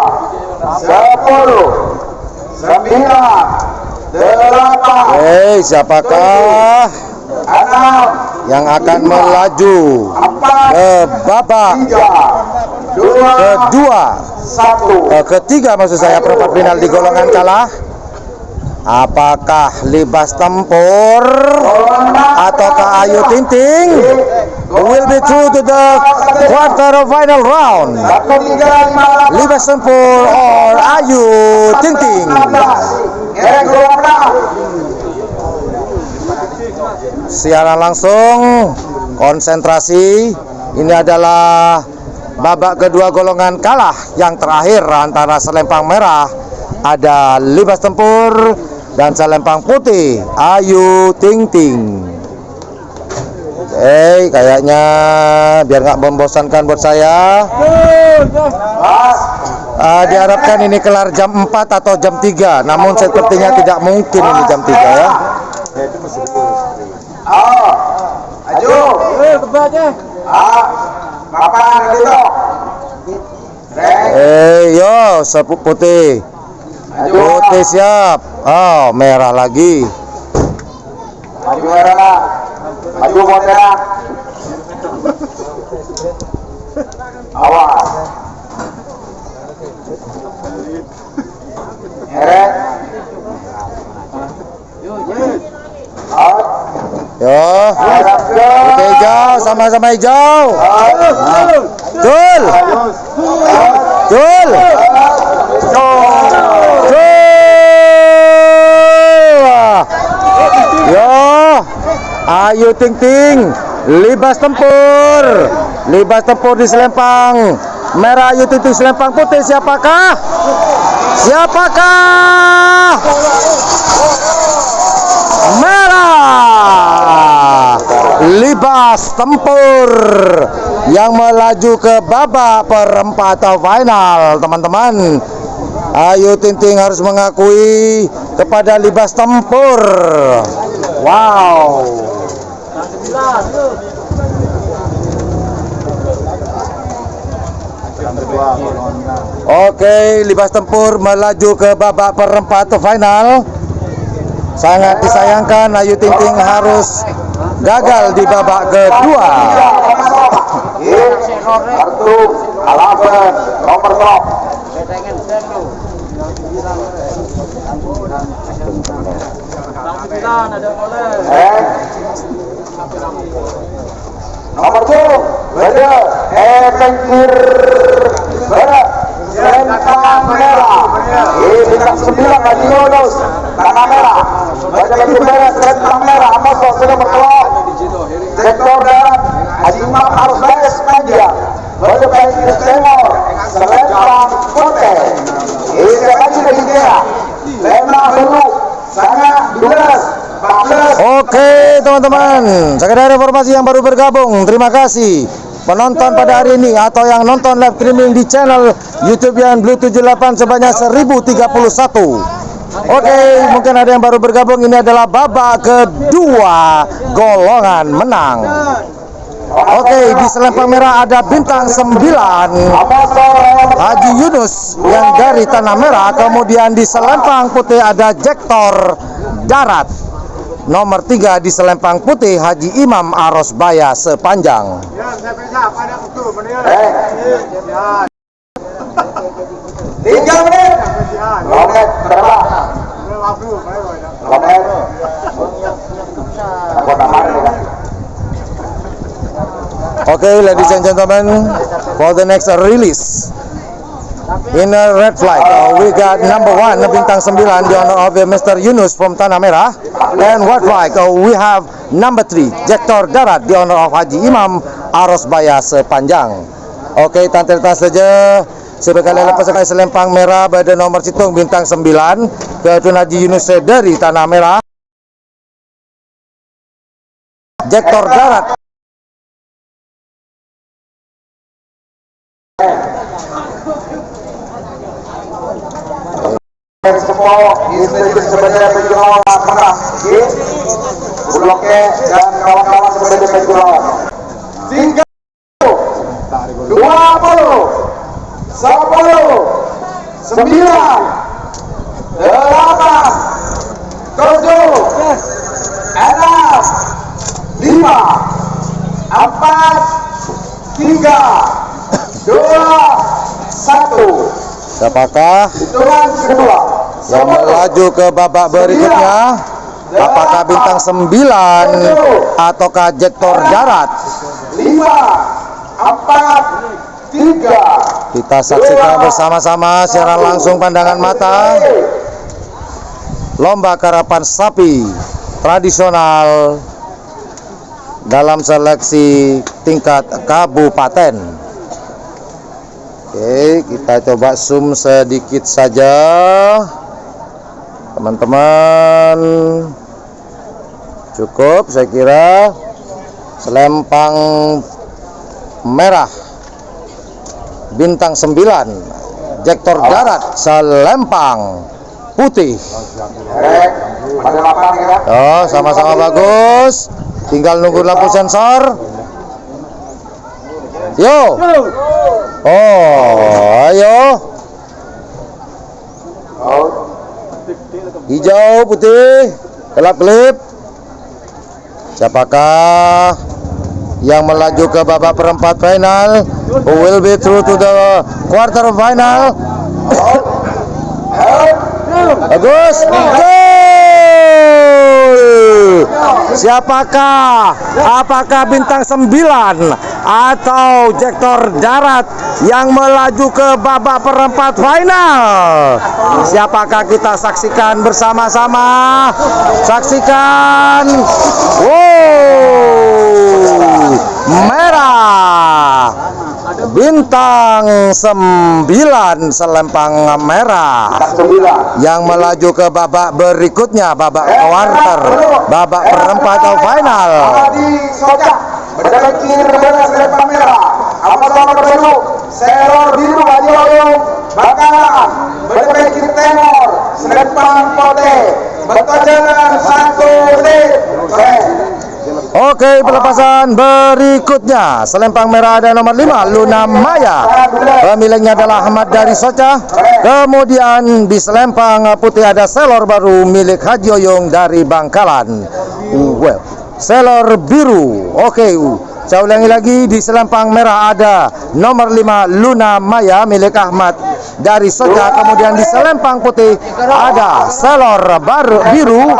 10, 9, 8. Siapakah 6, yang akan melaju 4, ke babak 3, 2, kedua, 1. ketiga maksud saya, perempat final di golongan kalah? Apakah Libas Tempur ataukah Ayu Ting-Ting will be through to the quarter of final round? Libas Tempur or Ayu Ting-Ting? Siaran langsung, konsentrasi. Ini adalah babak kedua golongan kalah yang terakhir antara selempang merah ada Libas Tempur dan selempang putih Ayu Ting-Ting. Kayaknya biar nggak membosankan buat saya, diharapkan ini kelar jam 4 atau jam 3. Namun sepertinya tidak mungkin ini jam 3 ya. Oh, maju. Tebaknya. Kapan gitu? Yo, sepuk putih. Putih siap. Oh, merah lagi. Maju merah. Maju merah. Awas. Eret. Out. Yo. Putih hijau, sama-sama hijau. Jul. Jul. Yo. Ayo Ting Ting. Libas tempur. Libas tempur di selempang merah. Ayo Ting Ting selempang putih. Siapakah? Siapakah? Merah. Libas tempur yang melaju ke babak perempat final, teman-teman. Ayu Ting Ting harus mengakui kepada libas tempur. Wow. Oke, libas tempur melaju ke babak perempat final. Sangat disayangkan Ayu Ting Ting harus gagal di babak kedua. Kartu alasan nomor top. Nomor 2 beda Pengkir beda selempang merah. Bintang 9 bagi Yunus tanah merah. Beda bagi merah selempang merah. Masuk sudah berkelok. Sektor darat Haji Imam harus bayar sepanjang. Beda Pengkir Timur selempang putih. Ini lagi bagi dia. Lema dulu sangat 12. Oke teman-teman, sekedar informasi yang baru bergabung, terima kasih penonton pada hari ini atau yang nonton live streaming di channel YouTube yang Blue 78 sebanyak 1031. Oke, mungkin ada yang baru bergabung, ini adalah babak kedua golongan menang. Oke, di selempang merah ada bintang 9 Haji Yunus yang dari Tanah Merah, kemudian di selempang putih ada Jektor Darat. Nomor 3 di selempang putih Haji Imam Arosbaya Sepanjang. 3 menit. Lomet berapa? Lomet. Okay, ladies and gentlemen, for the next release in a red flag, we got number 1 bintang 9 the honor of Mr. Yunus from Tanah Merah, and white flag we have number 3 Jektor Darat the honor of Haji Imam Arosbaya Sepanjang. Oke, tampilkan saja sebagai lepas sekali selempang merah pada nomor situng bintang 9 ke Haji Yunus dari Tanah Merah. Jektor Darat sebenarnya penjual merah Bulognya dan kawan-kawan sebenarnya penjual 30 20 10 9 8 7 6 5 4 3 2 1 siapakah hitungan kedua yang melaju ke babak berikutnya? Apakah bintang 9 ataukah Jektor Darat? 5 4 3 Kita saksikan bersama-sama secara langsung pandangan mata lomba karapan sapi tradisional dalam seleksi tingkat kabupaten. Oke, kita coba zoom sedikit saja teman-teman. Cukup saya kira. Selempang merah bintang 9 Jektor Darat, selempang putih. Oh, sama-sama bagus. Tinggal nunggu lampu sensor. Yo. Oh, ayo. Hijau, putih, kelap-kelip. Siapakah yang melaju ke babak perempat final? Who will be through to the quarter final? Bagus. Siapakah? Apakah bintang 9 atau Jektor Darat yang melaju ke babak perempat final? Siapakah kita saksikan bersama-sama? Saksikan. Wow, merah. Bintang 9 selempang merah yang melaju ke babak berikutnya, babak quarter, babak perempat atau final. Berpikir selempang merah, apa nomor biru, Selor Biru Haji Oyong Bangkalan. Berpikir timur, selempang putih, bertajaran 1 detik. Oke, pelepasan berikutnya. Selempang merah ada nomor 5, Luna Maya. Pemiliknya adalah Ahmad dari Soca. Kemudian di selempang putih ada Selor Baru milik Haji Oyong dari Bangkalan. Well, Selor Biru. Oke, saya ulangi lagi, di selempang merah ada nomor 5, Luna Maya milik Ahmad dari Soca. Kemudian di selempang putih ada Selor Biru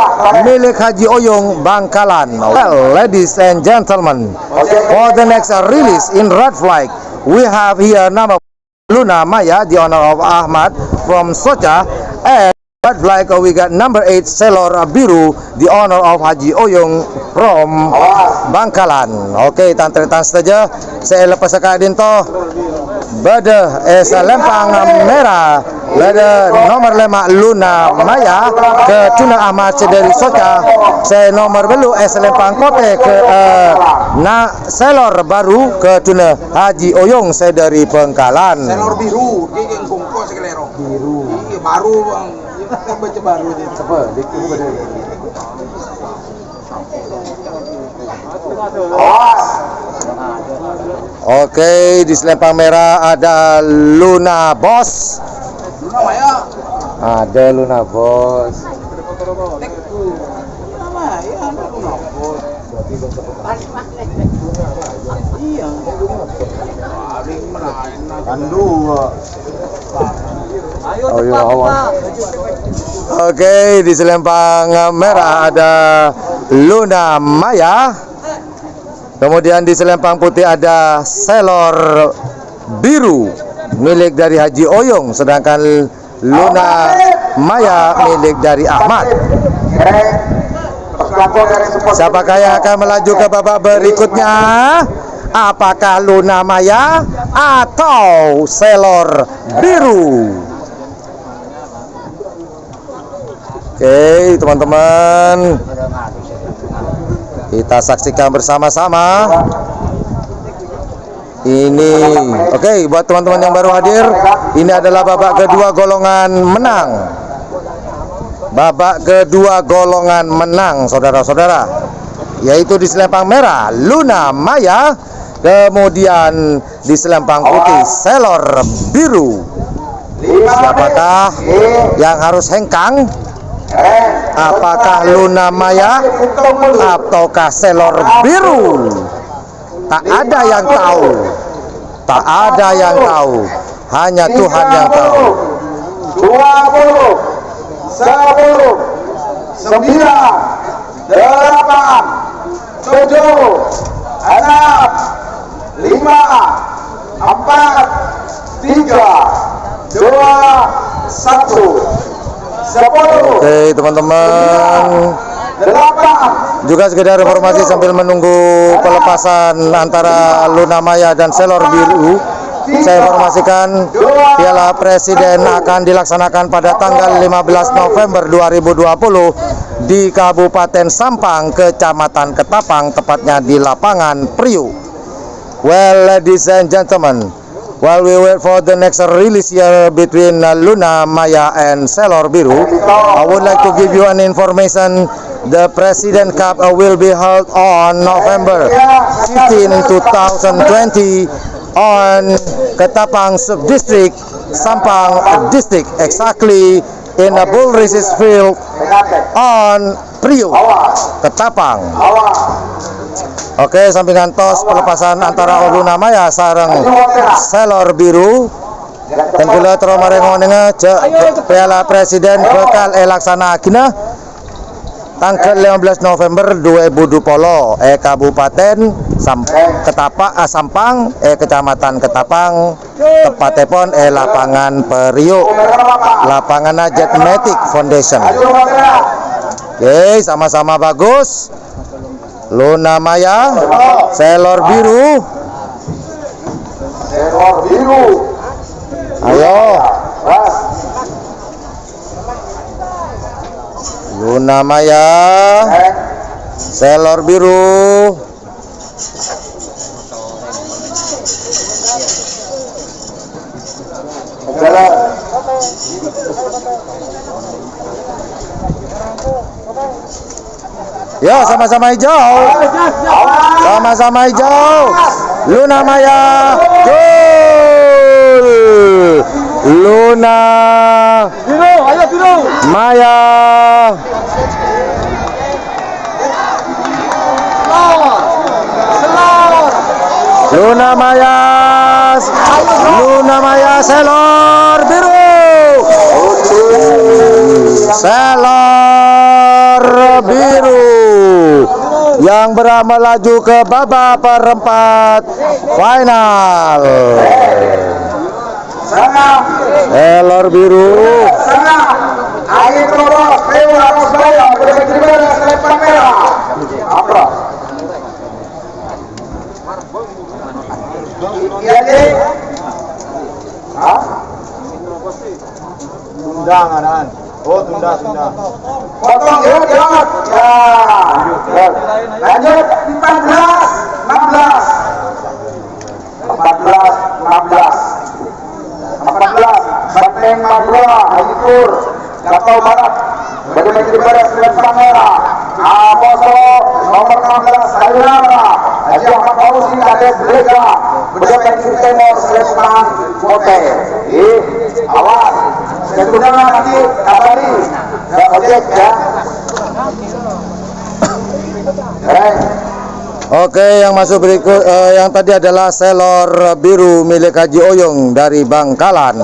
milik Haji Oyong Bangkalan. Well, ladies and gentlemen, for the next release in red flag, we have here number Luna Maya, the honor of Ahmad from Soca, and red flag we got number 8 Selor Biru, the honor of Haji Oyong from Bangkalan. Oke, tantretan saja. Saya lepas sekadin toh. Bada selempang merah, bada nomor 5 Luna Maya ke Tuna Ahmad dari Soca. Saya nomor belu selempang kote ke Selor Baru ke Tuna Haji Oyong saya dari Bangkalan. Selor Biru, dia yang kongko sekelero. Biru. Iya, baru bang. Kan baca baru dia. Apa? Oke, di selempang merah ada Luna Bos. Luna Maya. Ada Luna Bos. Luna Maya, Luna Bos. Iya. Oh iya, oke, di selempang merah ada Luna Maya. Kemudian di selempang putih ada Selor Biru milik dari Haji Oyong, sedangkan Luna Maya milik dari Ahmad. Siapakah yang akan melaju ke babak berikutnya? Apakah Luna Maya atau Selor Biru? Oke, teman-teman, kita saksikan bersama-sama. Ini oke, buat teman-teman yang baru hadir, ini adalah babak kedua golongan menang. Babak kedua golongan menang, saudara-saudara, yaitu di selempang merah Luna Maya, kemudian di selempang putih Selor Biru. Siapakah yang harus hengkang? Apakah Luna Maya ataukah Selor Biru? Tak ada yang tahu. Tak ada yang tahu. Hanya Tuhan yang tahu. 20, 10, 9, 8, 7, 6, 5, 4, 3, 2, 1. Oke, teman-teman, juga sekedar informasi sambil menunggu pelepasan antara Luna Maya dan Selor Biru. Saya informasikan Piala Presiden akan dilaksanakan pada tanggal 15 November 2020 di Kabupaten Sampang, Kecamatan Ketapang, tepatnya di lapangan Priuk. Well, ladies and gentlemen, while we wait for the next release here between Luna Maya and Selor Biru, I would like to give you an information The President Cup will be held on November 15, 2020 on Ketapang Subdistrict, Sampang District, exactly in a bull races field on Priok, Ketapang. Oke, sampingan tos pelepasan antara Luna Maya sareng Selor Biru. Dan bila teromarengonenga Piala Presiden bakal laksana agina tanggal 15 November 2020 Kabupaten Sampang Kecamatan Ketapang tepatipun lapangan Priok, lapangan Jetmatic Foundation. Oke, sama-sama bagus. Luna Maya, Selor Biru. Ayo. Luna Maya, Selor Biru. Ya, sama-sama hijau. Sama-sama hijau. Luna Maya. Gol. Luna Biru, ayo Biru. Maya. Luna Maya. Luna Maya Selor Biru. Selor Biru yang beramal laju ke babak perempat final. Selor Biru. Ayo terus, harus bayar, selempang merah. Apa? Iya, Tunda ngaran. Oh, tunda. potong ya. Lanjut 14 Banteng Madura Hajipur Gatau Barat Bagaimana daripada selempang merah Amoso nomor 16 Sayonara Haji Ahmad Fauzi Kades Belega Bagaimana di Timur selempang Kote awas tentunya nanti kabari ojek ya. Oke, yang masuk berikut yang tadi adalah Selor Biru milik Haji Oyong dari Bangkalan.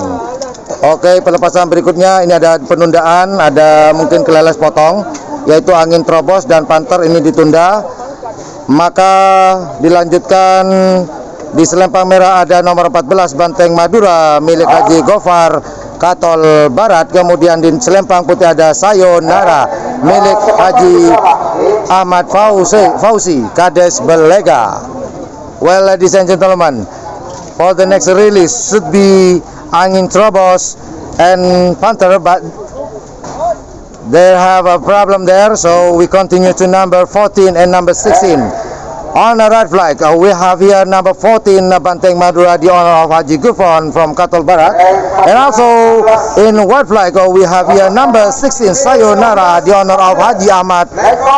Oke, pelepasan berikutnya ini ada penundaan, ada mungkin keleles potong, yaitu angin terobos dan panter ini ditunda. Maka dilanjutkan di selempang merah ada nomor 14 Banteng Madura milik Haji Gofar Katol Barat. Kemudian di selempang putih ada Sayonara milik Haji Ahmad Fauzi Kades Belega. Well, ladies and gentlemen, for the next release should be Angin Trobos and Panther, but they have a problem there, so we continue to number 14 and number 16. On the right flag, we have here number 14 Banteng Madura, the honor of Haji Gufon from Katol Barat, and also in white flag we have here number 16 Sayonara, the honor of Haji Ahmad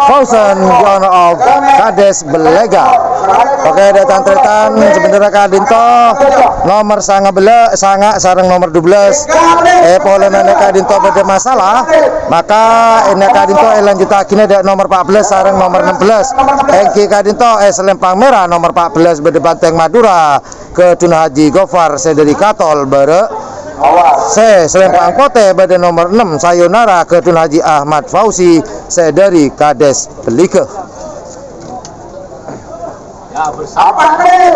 Fauzen, the honor of Kades Belega. Oke, datang tretan sebentar Kadinto nomor sanga sarang nomor 12 pola Kadinto pada masalah, maka ini Kadinto lanjutakine ada nomor 14 sarang nomor 16 Engki Kadinto selempang merah nomor 14 pada Banteng Madura ke Tun Haji Gofar sederi Katol Bere. Selempang kote pada nomor 6 Sayonara ke Tun Haji Ahmad Fauzi sederi Kades Belige. Ya, bersama. Apa nih?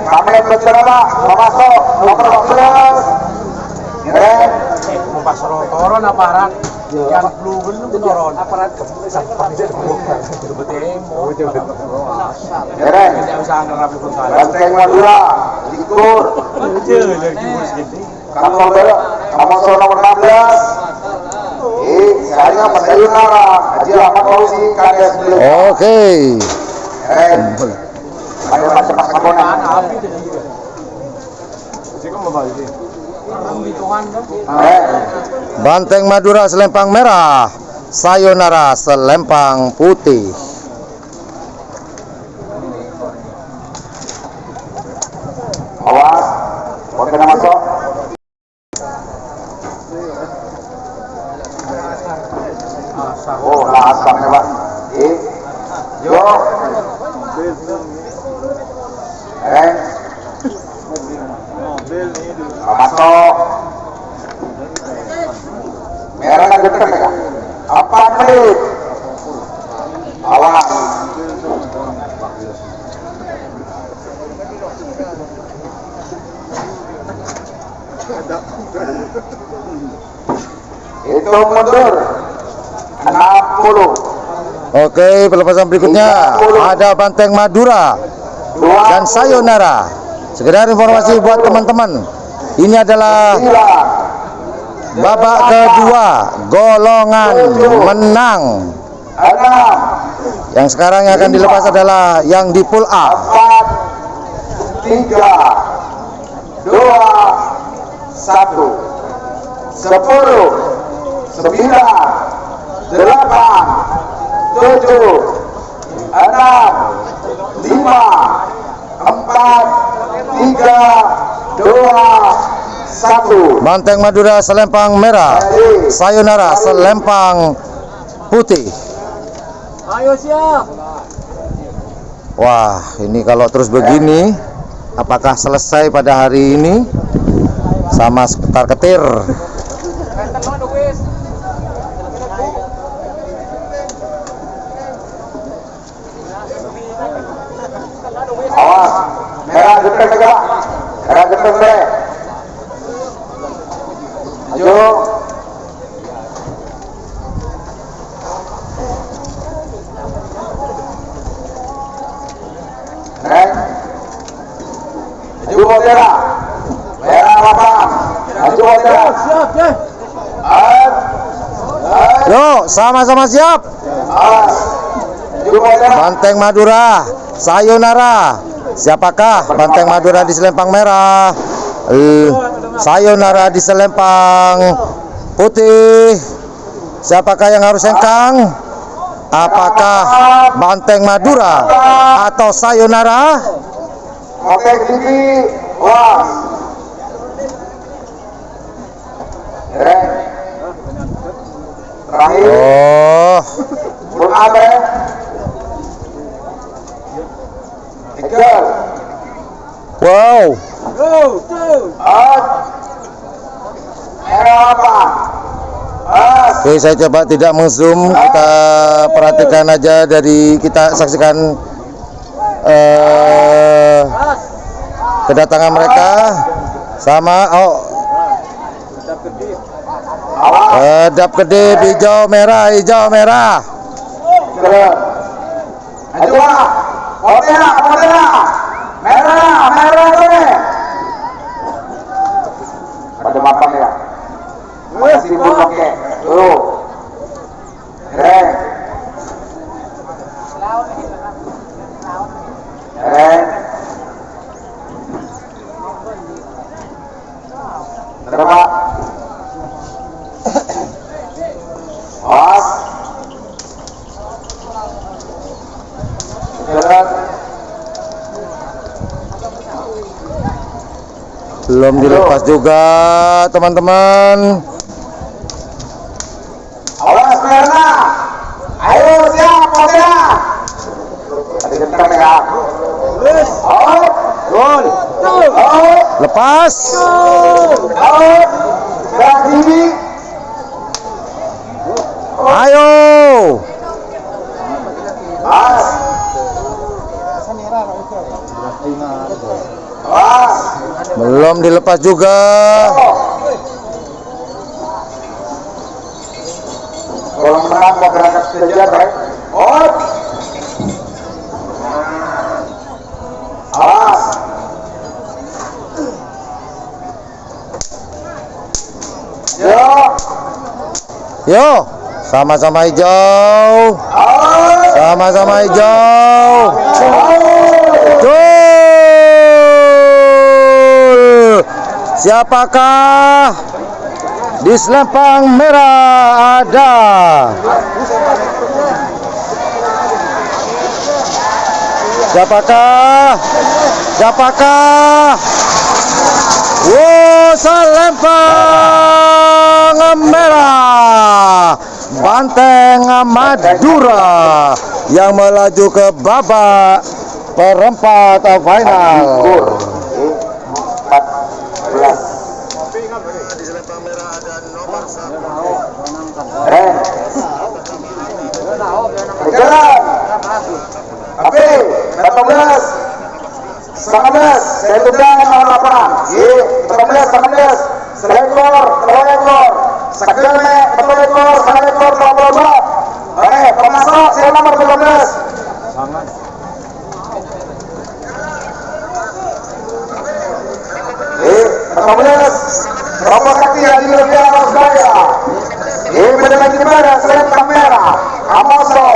Kami bercerita memasuk nomor 14. Mau pasar toron aparat yang belum toron aparat Banteng Madura Likur Katol Barat memasuk nomor 16. Sayangnya Sayonara Haji Ahmad Fauzi Kades Belega. Oke. Ada macam-macam komponen. Banteng Madura selempang merah sayonara selempang putih. Awas, Pontianak masuk. Oh, lah asamnya Pak. Yo. Masuk. Merah kan getar ya. 4 menit. Awas. Itu mundur 60. Oke, pelepasan berikutnya ada Banteng Madura dan sayonara. Sekedar informasi buat teman-teman, ini adalah babak kedua golongan menang. Yang sekarang yang akan dilepas adalah yang di pool A. 4, 3, 2, 1, 10, 9, 8, 7, 6, 5, 4, 3, 2, 1. Banteng Madura selempang merah, sayonara selempang putih. Ayo siap. Wah, ini kalau terus begini, apakah selesai pada hari ini? Sama sekitar ketir. Awas, merah getar Pak. Merah getar deh. Maju. Maju Pontianak. Merah lapang. Maju Pontianak. Siap deh. Yuk, sama-sama siap. Maju Pontianak. Banteng Madura, sayonara. Siapakah Banteng Madura di selempang merah? Sayonara di selempang putih. Siapakah yang harus hengkang? Apakah Banteng Madura atau sayonara? Oke, tinggi. Wah. Terakhir. Oh, Pun abe. Kejar. wow. Merah apa? Oke, saya coba tidak mengzoom. Kita perhatikan aja dari kita saksikan kedatangan mereka sama. Oh, kedap kedip hijau merah, hijau merah. Maju lah. Pontianak. Merah ini. Pada mapan ya. Masih pun oke. Tuh. Keren. Berapa? Awas. Jalan. Belum dilepas juga, teman-teman. Awas merah. Ayo siap Pontianak. Tadi kencang ya. Out. Gol. Out. Lepas. Out. Gerak tinggi. Ayo. Awas. Awas. Belum dilepas juga. Kalau menang mau berangkat kejar baik. Out. Awas. Yo. Yo, sama-sama hijau. Out. Sama-sama hijau. Gol. Siapakah di selempang merah ada siapakah? Selempang merah Banteng Madura yang melaju ke babak perempat final. Oke, 18 saya tunda nomor lapangan. 18 selektor, sekelme, selektor, 22. Oke, pemasok saya nomor 13. Robo Sakti Haji Lutfi Arosbaya. Berdebat di mana? Selempang merah. Amoso,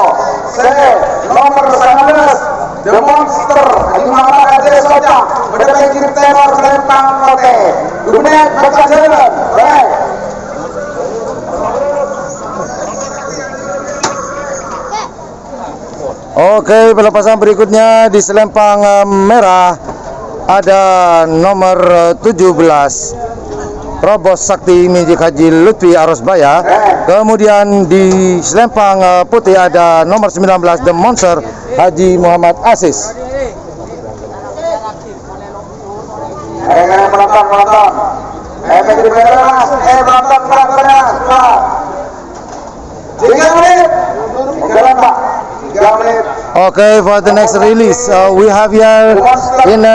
nomor 19. The Monster, Haji Muhammad Aziz Soja. Berdebat kiri tenor selempang kote. Dunia baca jalan. Baik. Oke, pelepasan berikutnya di selempang merah ada nomor 17 Robos Sakti Mijik Haji Lutfi Arosbaya. Kemudian di selempang putih ada nomor 19 The Monster Haji Muhammad Aziz. Penonton. Penonton. 3 menit. Jalan Pak. 3 menit. Okay, for the next release, we have here in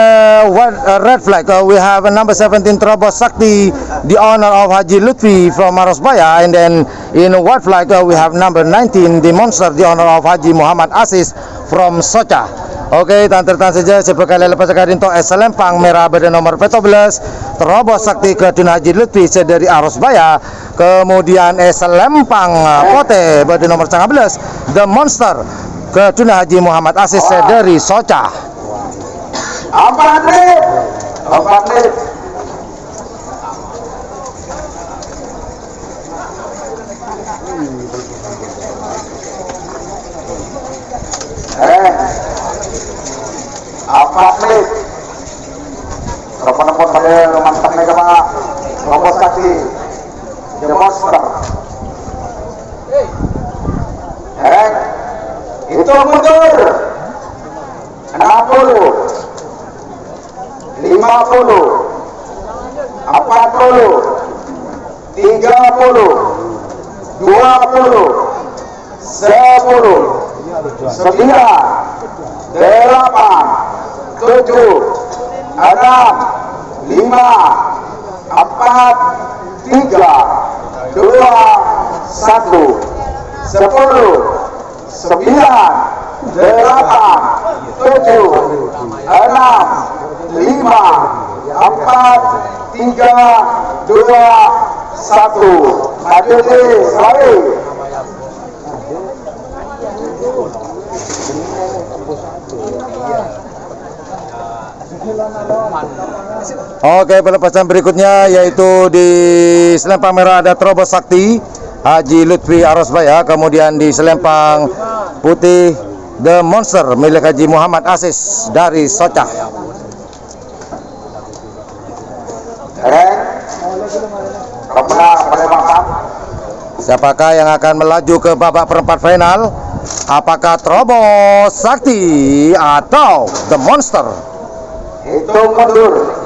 red flag, we have number 17 Robos Sakti, the honor of Haji Lutfi from Arosbaya, and then in white flag we have number 19 the Monster, the honor of Haji Muhammad Aziz from Socha. Oke, tantan saja sebagai lepas sekali untuk selempang merah pada nomor 14 Robos Sakti ke Tun Haji Lutfi dari Arosbaya. Kemudian selempang putih pada nomor 19 The Monster ke Tun Haji Muhammad Aziz dari Socha. 4 menit. Telepon-telepon pada mantapnya ke Pak Robos Sakti The Monster. Itu mundur 60 50 40 30 20 10 9 8 7 6 5 4 3 2 1 10 9 8 7 6 5 4 3 2 1 maju lari. Oke, pelepasan berikutnya yaitu di selempang merah ada Robos Sakti Haji Lutfi Arosbaya, kemudian di selempang putih The Monster milik Haji Muhammad Aziz dari Socha. Siapakah yang akan melaju ke babak perempat final? Apakah Robos Sakti atau The Monster? Hitung mundur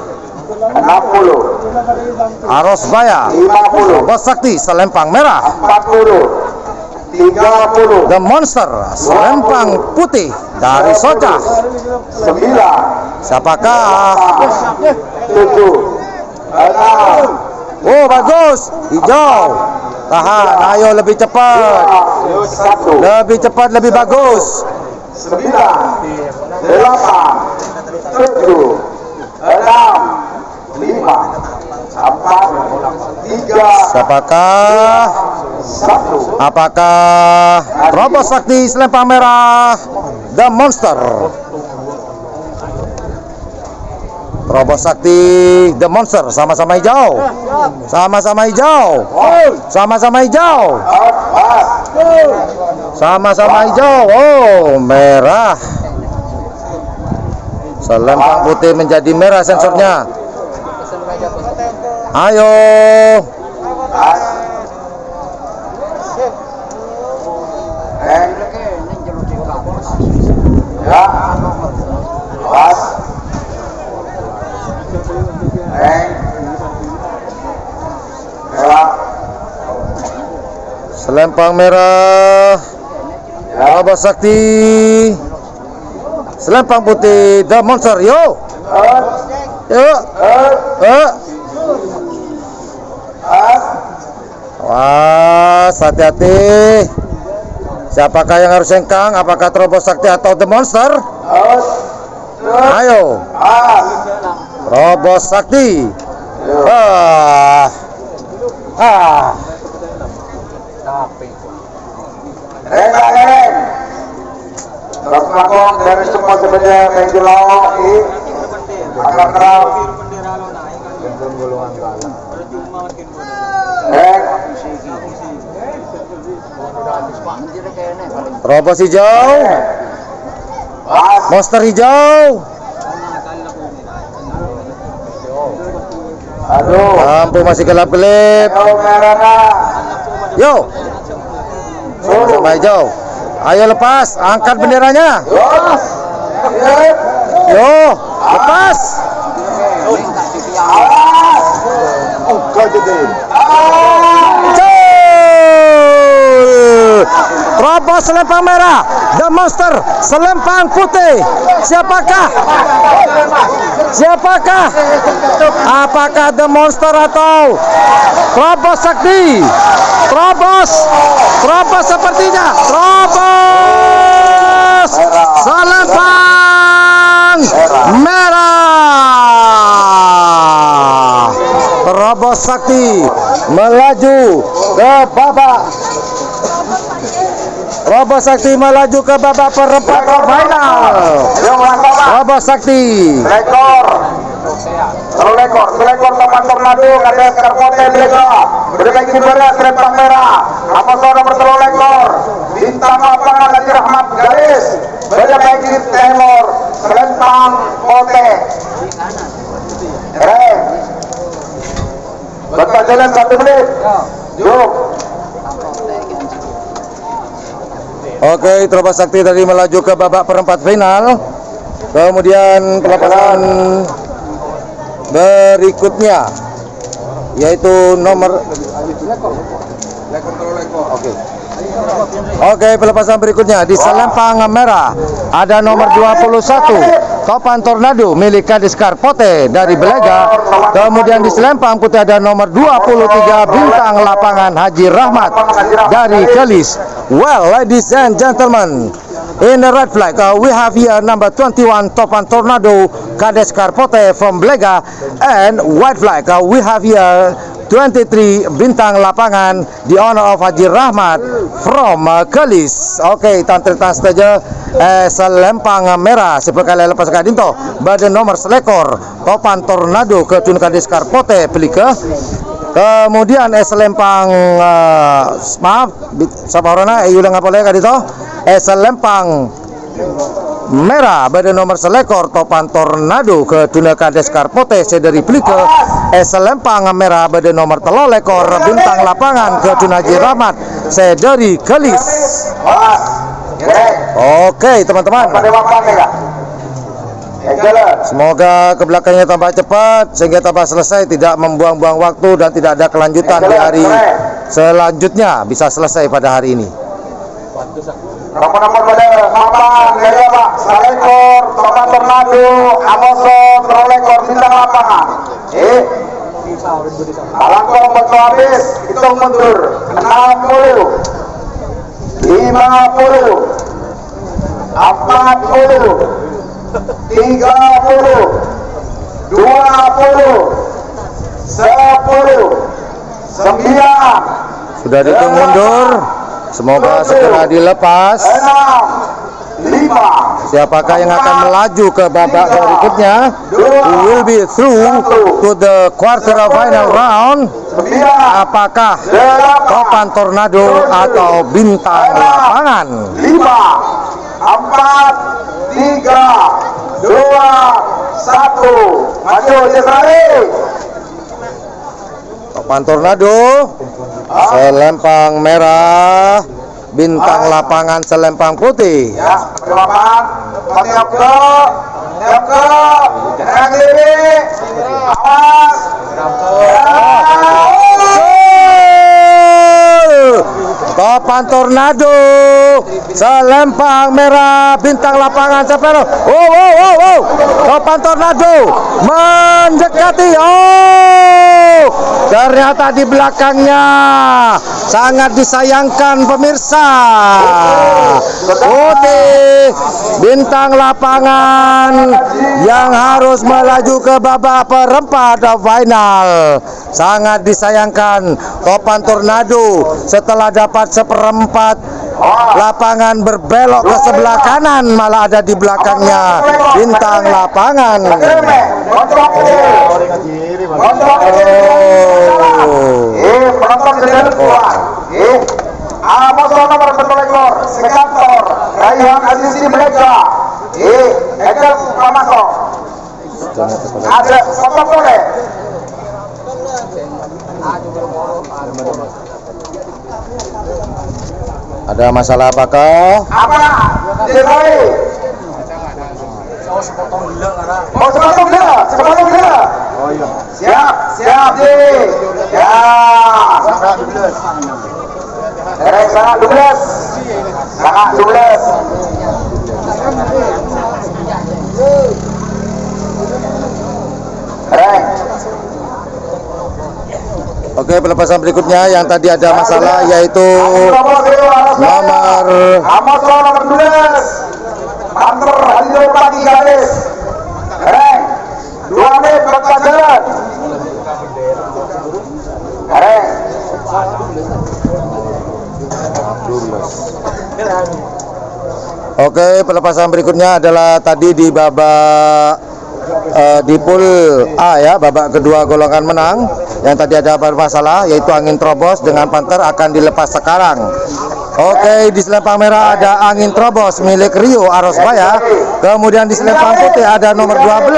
60 Arosbaya 50 Robos Sakti selempang merah, 40 30 The Monster selempang putih dari Socha. 9 Siapakah? 7 6 Oh, bagus, hijau. Tahan, ayo lebih cepat. 1 Lebih cepat, lebih bagus. 9 8 7 6 5 4 3 Siapakah? 1 Apakah Robos Sakti selempang merah The Monster? Robo Sakti The Monster sama-sama hijau. Sama-sama hijau. Sama-sama hijau. Sama-sama hijau. Oh, merah. Selempang putih menjadi merah sensornya. Ayo. Ya. Pas. Merah. Selempang merah. Robo Sakti. Selempang putih The Monster. Yo. Yo. Wah, hati-hati. Siapakah yang harus sengkang? Apakah Robo Sakti atau The Monster? Ayo. Robo Sakti. Reng. Terus melakukan dari semua sebenarnya menjual agak terang. Robos hijau. Monster hijau. Aduh. Lampu masih gelap-gelap. Yo. Sama hijau. Ayo lepas, angkat benderanya. Yo, lepas. Robos selempang merah, The Monster selempang putih. Siapakah? Apakah The Monster atau Robos Sakti? Robos sepertinya. Robos selempang merah. Robos Sakti melaju ke babak. Robos Sakti melaju ke babak perempat final. Robos Sakti. Selekor Taman Tornado KDS Karpote Blega berbaiki beres selempang merah. Amosor nomor 3 lekor bintang lapangan Haji Rahmat garis berbaiki tenor selempang pote. Bapak jalan 1 menit. Yuk. Oke, Robos Sakti tadi melaju ke babak perempat final. Kemudian pelepasan berikutnya yaitu nomor Oke, pelepasan berikutnya di selempang merah ada nomor 21 Topan Tornado milik Kadis Karpote dari Belega. Kemudian di selempang putih ada nomor 23 Bintang Lapangan Haji Rahmat dari Kelis. Well, ladies and gentlemen, in the red flag, we have here number 21 Topan Tornado Kades Karpote from Belega, and white flag, we have here 23 Bintang Lapangan, the honor of Haji Rahmat from Kelis. Oke, tantri-tantri saja selempang merah seperti lepas kadinto badan nomor selekor Topan Tornado ke Tun Kades Karpote pelike. Kemudian selempang maaf sabarona udah ngapa lagi kadito selempang merah badan nomor selekor Topan Tornado ke Tuna Kades Karpote sedari pelike selempang merah badan nomor 3 lekor Bintang Lapangan ke Tuna Haji Rahmat sedari Kelis. Oke, teman-teman. Semoga ke belakangnya tambah cepat sehingga tambah selesai, tidak membuang-buang waktu dan tidak ada kelanjutan di hari selanjutnya, bisa selesai pada hari ini. Nomor-nomor pada Mampang, ya Pak, selekor, Topan Tornado, Amoson, Rolekor, Bintang Lapangan. Alangkong betul habis, hitung mundur, 60, 50, 40, 30, 20, 10, 9, 8. Sudah dihitung mundur, semoga segera dilepas. 7, Siapakah yang akan melaju ke babak berikutnya? Who will be through to the quarter final round? Apakah Topan Tornado atau Bintang Lapangan? 5, 4, 3, 2, 1. Maju Israel. Topan Tornado, selempang merah. Bintang Lapangan selempang putih. Ya, berlapan. Tiap ke. Jangan diri. Awas. Topan Tornado, selempang merah. Bintang Lapangan sepero. Wow. Topan Tornado mendekati. Ternyata di belakangnya sangat disayangkan pemirsa. Putih Bintang Lapangan yang harus melaju ke babak perempat final. Sangat disayangkan Topan Tornado setelah dapat seperempat lapangan berbelok ke sebelah kanan, malah ada di belakangnya Bintang Lapangan. Penonton sedang kuat. Amos nomor bertelekor, Sekantor, Raihan Azizi Mega. Ejel Pramasok. Ada foto boleh. Ada masalah apakah? Apa? Diroi. Sepotong gila. Oh iya. Siap Di. Ya. Sangat 12. Oke, pelepasan berikutnya yang tadi ada masalah yaitu nomor Amos nomor 12. Panter Hadir Pagi garis. 2 menit berpasangan. Oke, pelepasan berikutnya adalah tadi di babak di pool A ya, babak kedua golongan menang. Yang tadi ada bermasalah yaitu angin terobos dengan Panther akan dilepas sekarang. Oke, di selempang merah ada angin terobos milik Rio Arosbaya. Kemudian di selempang putih ada nomor 12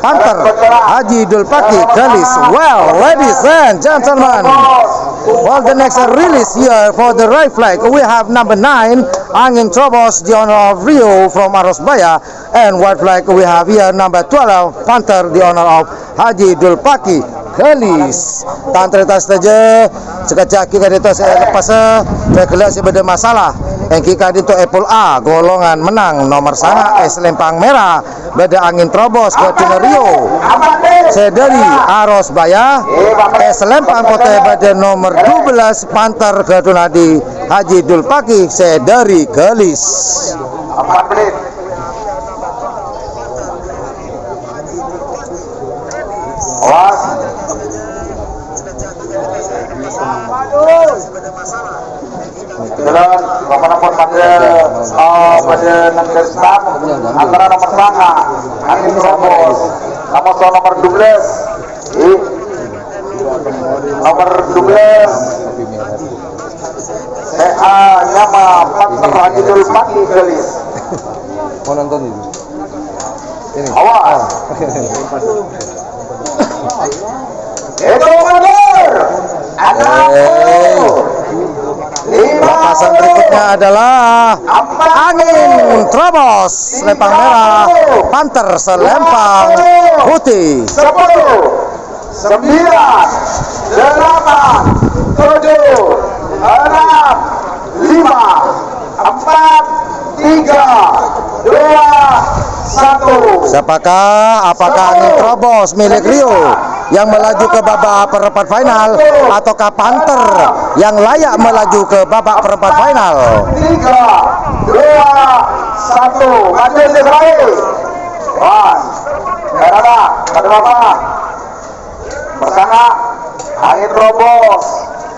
Panther Haji Dulpaki Galis. Well, ladies and gentlemen, for the next release here for the right flag, we have number 9 Angin Terobos, the honor of Rio from Arosbaya, and white flag we have here number 12 Panther, the honor of Haji Dulpaki Galis. Tantritas saja sekejap kita itu saya lepas saya kelas ada masalah yang kita itu Apple A golongan menang nomor sana selempang merah beda angin terobos ke Rio sedari Arosbaya selempang putih pada nomor 12 Panther ke Tunadi Haji Dulpaki sedari Galis. 4 menit. Awas. Jalan nomor pada negara start antara nomor sana angin terobos nomor 12 nomor 12 nama Panther Haji Dulpaki Galis. Mau nonton ini? Awas. Itu benar. Pelepasan berikutnya adalah angin terobos selempang merah Panther selempang putih. 10 9 8 7 6 5 4 3 2 1. Apakah angin terobos milik Rio yang melaju ke babak perempat final ataukah Panther yang layak melaju ke babak perempat final? 3 2 1. Maju Israel. Wah. Karena ada bapak. Bersama angin terobos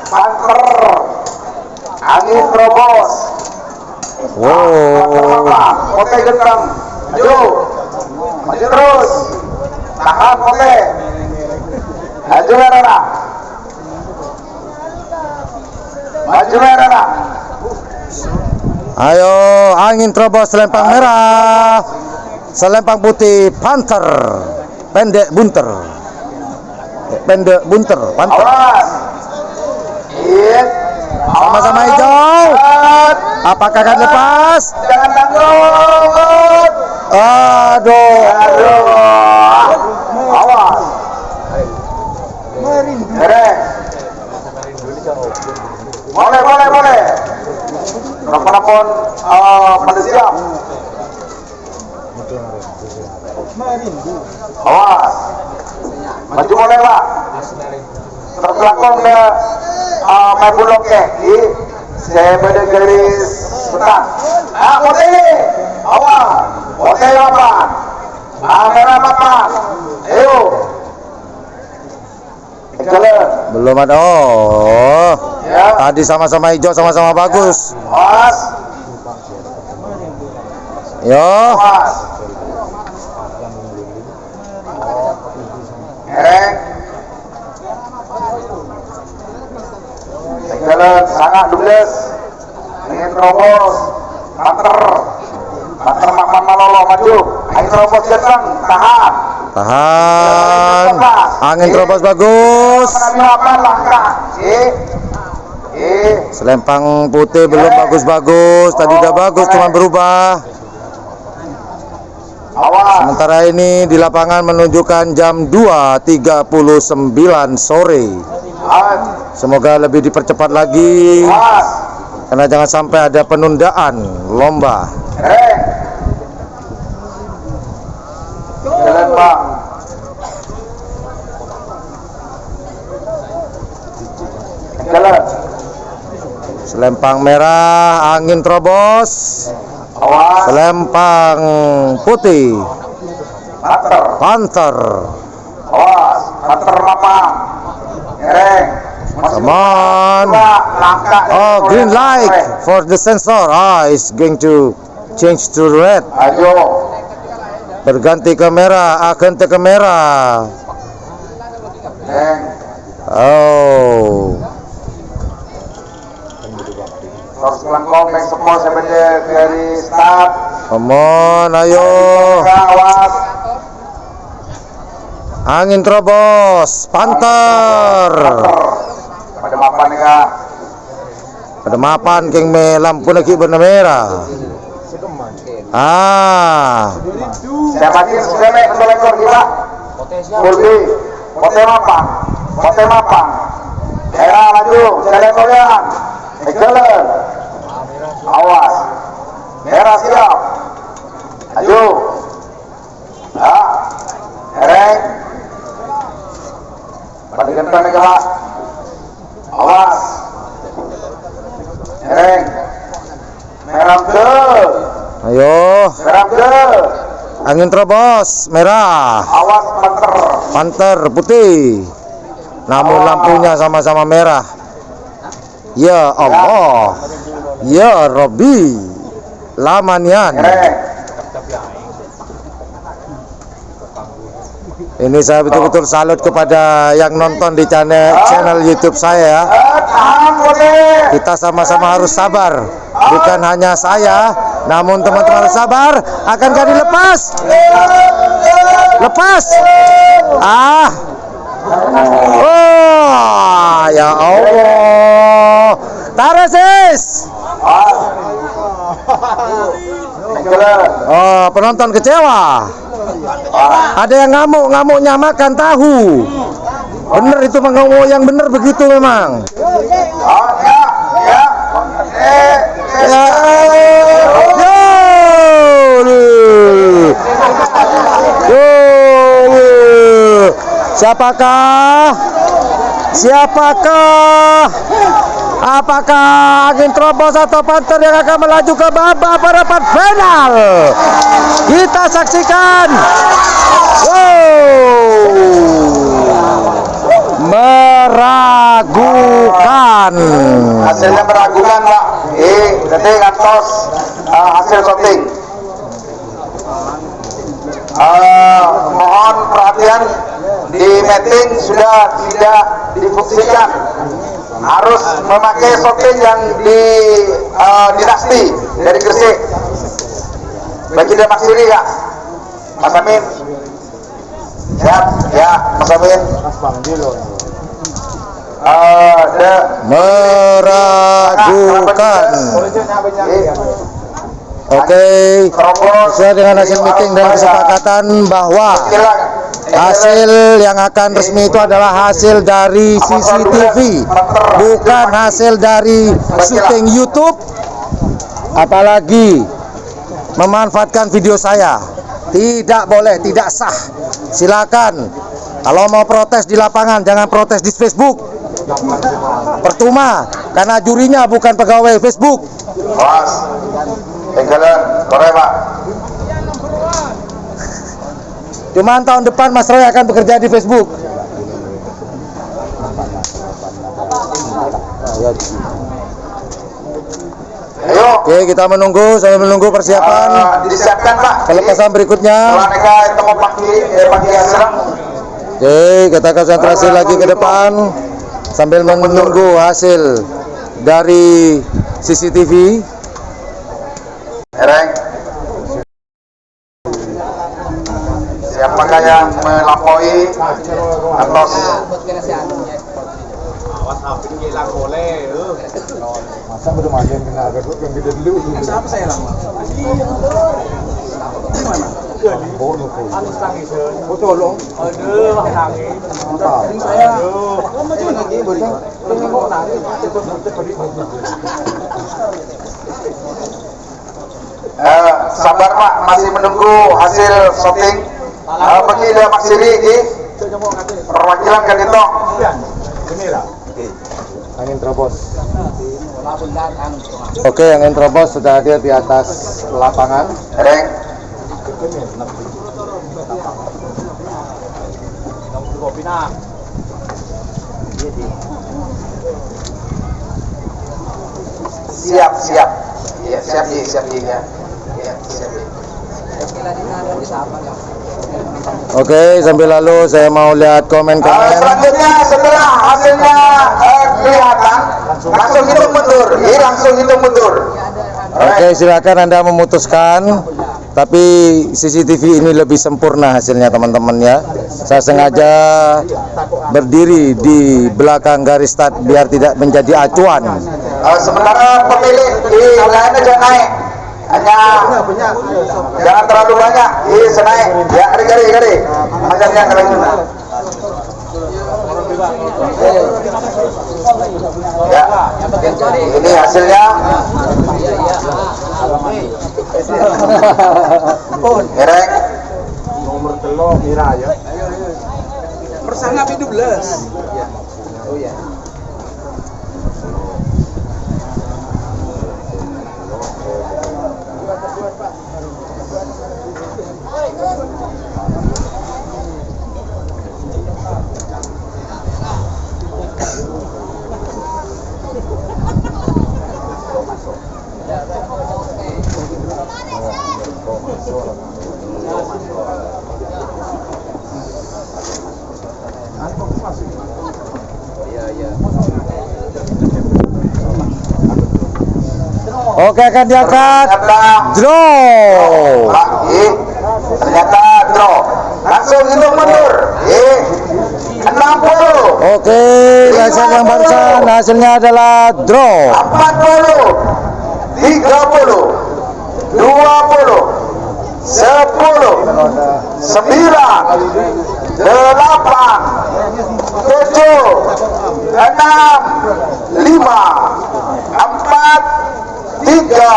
Panther. Angin terobos. Wow. Pote gentram. Maju. Maju terus. Tahan Pote. Maju merah. Maju merah. Ayo, angin terobos selempang merah. Selempang putih Panther. Pendek bunter. Pendek bunter, Panther. Awas. Hit. Sama-sama hijau. Apakah akan lepas? Jangan tangguh. Aduh. Awas. Derek. Boleh. Telepon pada siap. Awas. Maju boleh Pak. Terbelakang ke main bulog di saya pada garis petang. Pote. Awas. Pote apa? Merah apa? Ayo. Jalan. Belum ada. Oh. Ya. Tadi sama-sama hijau, sama-sama bagus. Awas. Yo. Awas. Ereng. Jalan sangat dubles. Ingin terobos. Panther makan malolo maju. Ingin terobos jateng. Tahan. Angin terobos bagus. Mengambil langkah. Selempang putih belum bagus-bagus. Tadi udah bagus, cuma berubah. Awas. Sementara ini di lapangan menunjukkan jam 2.39 sore. Semoga lebih dipercepat lagi, Awas. karena jangan sampai ada penundaan lomba. Jalan Pak. Jalan. Selempang merah, angin terobos. Awas. Selempang putih Panther. Awas. Panther mapang. Ereng. Come on. Oh, green light for the sensor. It's going to change to red. Ayo. Berganti ke merah, akan ke merah. Ereng. Oh. Terus melengkung yang semua sebenarnya dari start. Come on, ayo. Awas. Angin terobos, Panther. Pada mapan nih Kak. Pada mapan keng me lampu lagi warna merah. Saya makin sekali untuk ekor kita. Kulbi. Pote mapang. Merah maju. Saya korean. Jalan. Awas. Merah siap. Ayo. Ereng. Pada genteng nih Kak. Awas. Ereng. Merah ke. Ayo. Merah ke. Angin terobos, merah. Awas Panther putih. Namun lampunya sama-sama merah. Ya Allah. Ya Robbi. Lamanian. Ini saya betul-betul salut kepada yang nonton di channel YouTube saya ya. Kita sama-sama harus sabar. Bukan hanya saya, namun teman-teman harus sabar. Akankah dilepas? Lepas. Oh, ya Allah. Taresis. Oh, penonton kecewa. Ada yang ngamuk-ngamuknya makan tahu. Bener itu mengamuk yang bener begitu memang. Siapakah? Apakah angin terobos atau Panther yang akan melaju ke babak perempat final? Kita saksikan. Meragukan. Hasilnya meragukan Pak. Jadi kantos hasil voting. Mohon perhatian, di meeting sudah tidak difungsikan, harus memakai shotting yang di dinasti dari Gresik. Bagi dia Maksiri ya, Mas Amin. Ya, Mas Amin. Meragukan. Oke, sesuai dengan hasil meeting dan kesepakatan bahwa hasil yang akan resmi itu adalah hasil dari CCTV, bukan hasil dari syuting YouTube, apalagi memanfaatkan video saya. Tidak boleh, tidak sah. Silakan, kalau mau protes di lapangan jangan protes di Facebook, percuma, karena jurinya bukan pegawai Facebook. Mas, tinggalan, Korea Pak. Cuman tahun depan Mas Roy akan bekerja di Facebook. Ayo. Oke, kita menunggu, saya menunggu persiapan Disiapkan Pak. pelepasan berikutnya. Oke, kita konsentrasi lagi ke depan sambil menunggu hasil dari CCTV. Ereng. Siapakah yang melampaui atas Masa belum ada yang kena gedut yang gede dulu. Siapa saya lama? Gimana? Betul loh. Aduh, nangis. Saya. Sabar Pak, masih menunggu hasil shooting. Bagi dia Maksiri ini perwakilan Kadito. Angin terobos. Oke, angin terobos sudah hadir di atas lapangan. Ereng. Siap. Ya, siap ya. Ya, siap. Oke, sambil lalu saya mau lihat komen-komen. Selanjutnya setelah hasilnya kelihatan, langsung hitung mundur. Oke, silakan Anda memutuskan. Tapi CCTV ini lebih sempurna hasilnya teman-teman ya. Saya sengaja berdiri di belakang garis start biar tidak menjadi acuan. Sementara pemilik di lain aja naik, hanya jangan terlalu banyak. Senaik, ya gari. Hasilnya keren juga. Ya, ini hasilnya. Ereng. Nomor telur Mira ya. Persangap 12. Oh ya. Oke, akan diangkat. Draw. Ternyata draw. Langsung hitung mundur. 60. Oke, hasil yang barusan hasilnya adalah draw. 40, 30, 20, 10, 9, 8, 7, 6, 5, 4, 3,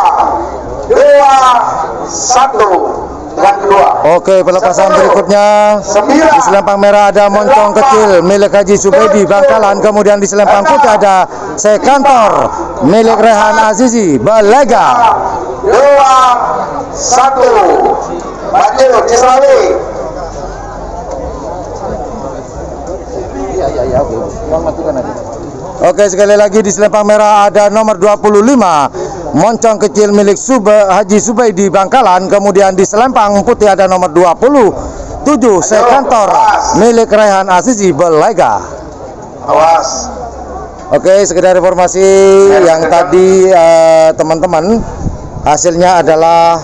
2, 1. Yang kedua. Oke, pelepasan berikutnya di selempang merah ada moncong kecil milik Haji Subedi Bangkalan, kemudian di selempang putih ada sekantor milik Rehan Azizi Balega. 2, 1. Maju Cisrawi. Oke, sekali lagi di selempang merah ada nomor 25 Moncong kecil milik Haji Subaidi Bangkalan. Kemudian di selempang putih ada nomor 27 Sekantor milik Rehan Azizi Belega. Awas. Oke, sekedar informasi yang tadi teman-teman, hasilnya adalah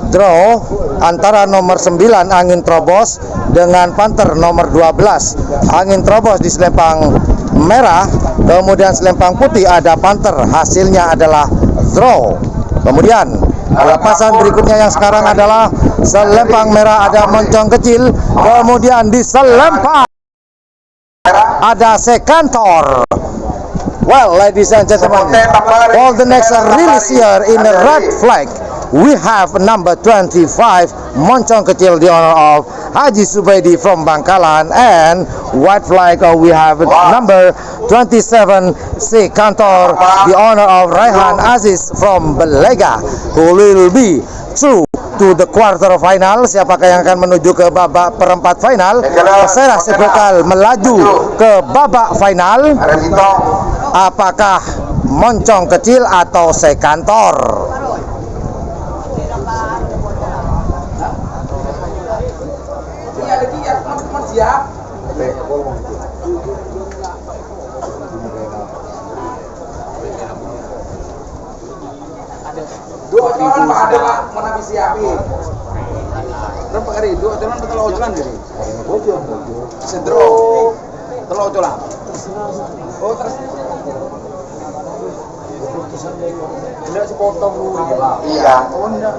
draw antara nomor 9 Angin Trobos dengan Panther nomor 12. Angin Trobos di selempang merah, kemudian selempang putih ada Panther. Hasilnya adalah draw. Kemudian pelepasan berikutnya yang sekarang adalah selempang merah ada Moncong kecil, kemudian di selempang ada Sekantor. Well, ladies and gentlemen, for the next release here in the red flag, we have number 25 Moncong kecil, the honor of Haji Subaidi from Bangkalan, and white flag we have number 27 Sekantor, the honor of Rehan Aziz from Belega, who will be through to the quarter final. Siapakah yang akan menuju ke babak perempat final? Persera Sebekal melaju ke babak final. Apakah Moncong kecil atau Sekantor? Teman-teman siap. Dua ocelan Pak ada Pak, mau nabi siapin. Berapa kali? Dua ocelan betul ocelan jadi. Sedro. Telur ocelan. Oh terus. Tidak sepotong dulu. Iya. Oh enggak.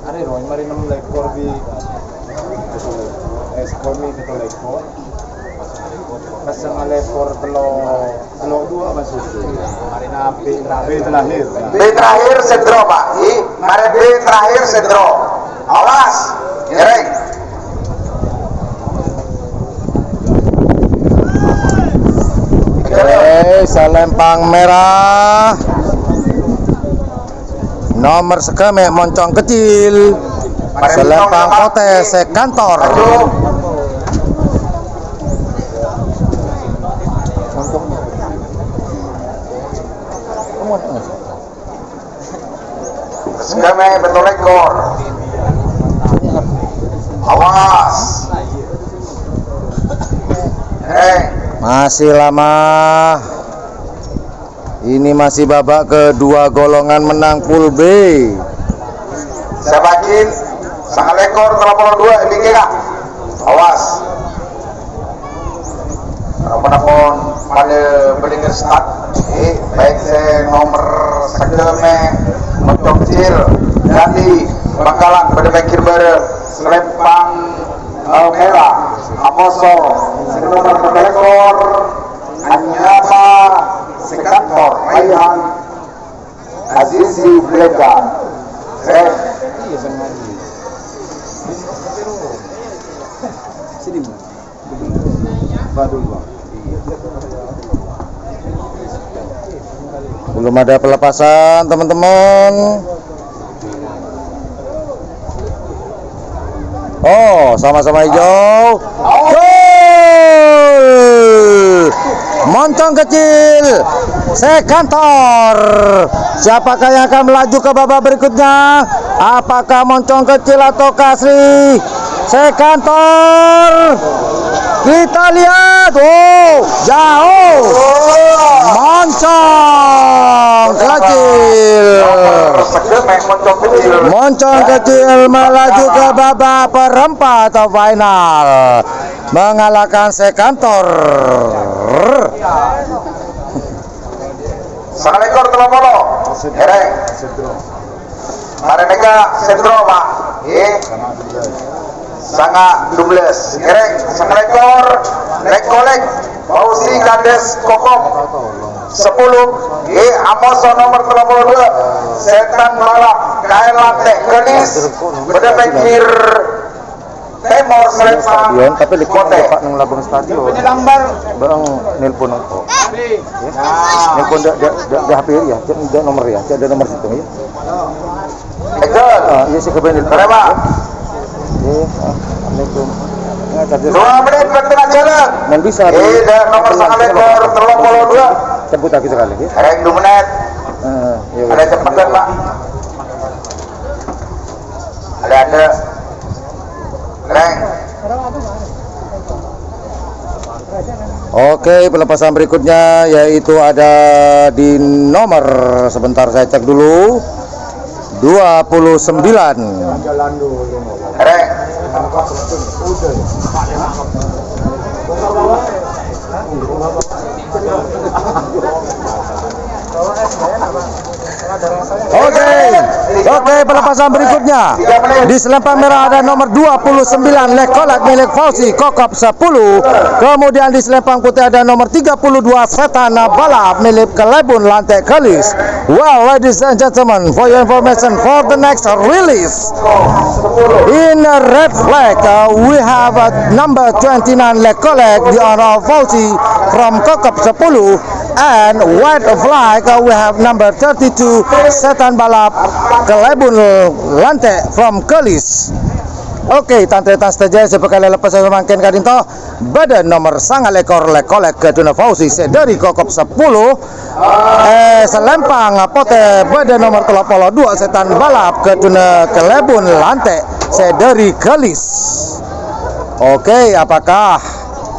Ada no, mari 6 lekor di eskomi kita lekor. Pasang lekor telur dua masuk. Mari nabi terakhir. B terakhir Sedro Pak. Mari B terakhir Sedro. Awas. Gereng. Oke, selempang merah nomor sekeme Moncong kecil, selempang putih Sekantor. Sekeme betul ekor. Awas. Masih lama. Ini masih babak kedua golongan menang pool B. Sebakin sangat ekor 82 dikira. Awas. Apapun pada pendengar start, baik saya nomor sekeme Moncong kecil dari Bangkalan pada pikir selempang merah Amoso nomor ekor Anyapa Sekantor Rehan Azizi Belega. Belum ada pelepasan teman-teman. Oh, sama-sama hijau. Gol! Moncong kecil Sekantor. Siapakah yang akan melaju ke babak berikutnya? Apakah Moncong kecil atau Kasri Sekantor? Kita lihat. Oh, jauh. Moncong kecil. Moncong kecil melaju ke babak perempat atau final, mengalahkan Sekantor. Sang ekor telah molo. Hereng. Mari nega Sedro Pak. Sangat 12. Hereng. Sang ekor Rekolek Fauzi Kades Kokok 10. Amoso nomor 32. Setan Malam Kain Lantai Genis Berdepekir Temor Selatan Stadion, tapi di Pak nang labang stadion. Penyelambar. Barang nelpon aku. Nelpon dah HP ya, dia nomor ya, ada nomor situ ya. Ekor. Iya sih kebenar. Berapa? Assalamualaikum. 2 menit bertengah jalan. Mun bisa Dan nomor sangat ekor 32. sebut lagi sekali. Reng 2 menit. Iya. Ada cepatan Pak. Ada. Reng. Oke, pelepasan berikutnya yaitu ada di nomor, sebentar saya cek dulu, 29. Reng. Oke, pelepasan berikutnya di selempang merah ada nomor 29 Lekolak milik Fauzi Kokop 10. Kemudian di selempang putih ada nomor 32 Setan Balap milik Kelebun Lantai Kelis. Well, ladies and gentlemen, for your information for the next release in red flag we have number 29 Lekolak the honor of Fauzi from Kokop 10, and white flag we have number 32 Setan Balap Kelebun Lantai from Kelis. Oke, tantretan saja sebagai lepas semakin kadinto badan nomor sangat ekor Lekolek keduna Fauzi sedari Kokop 10 selempang pote badan nomor 32 Setan Balap keduna Kelebun Lantai sedari Kelis. Oke, apakah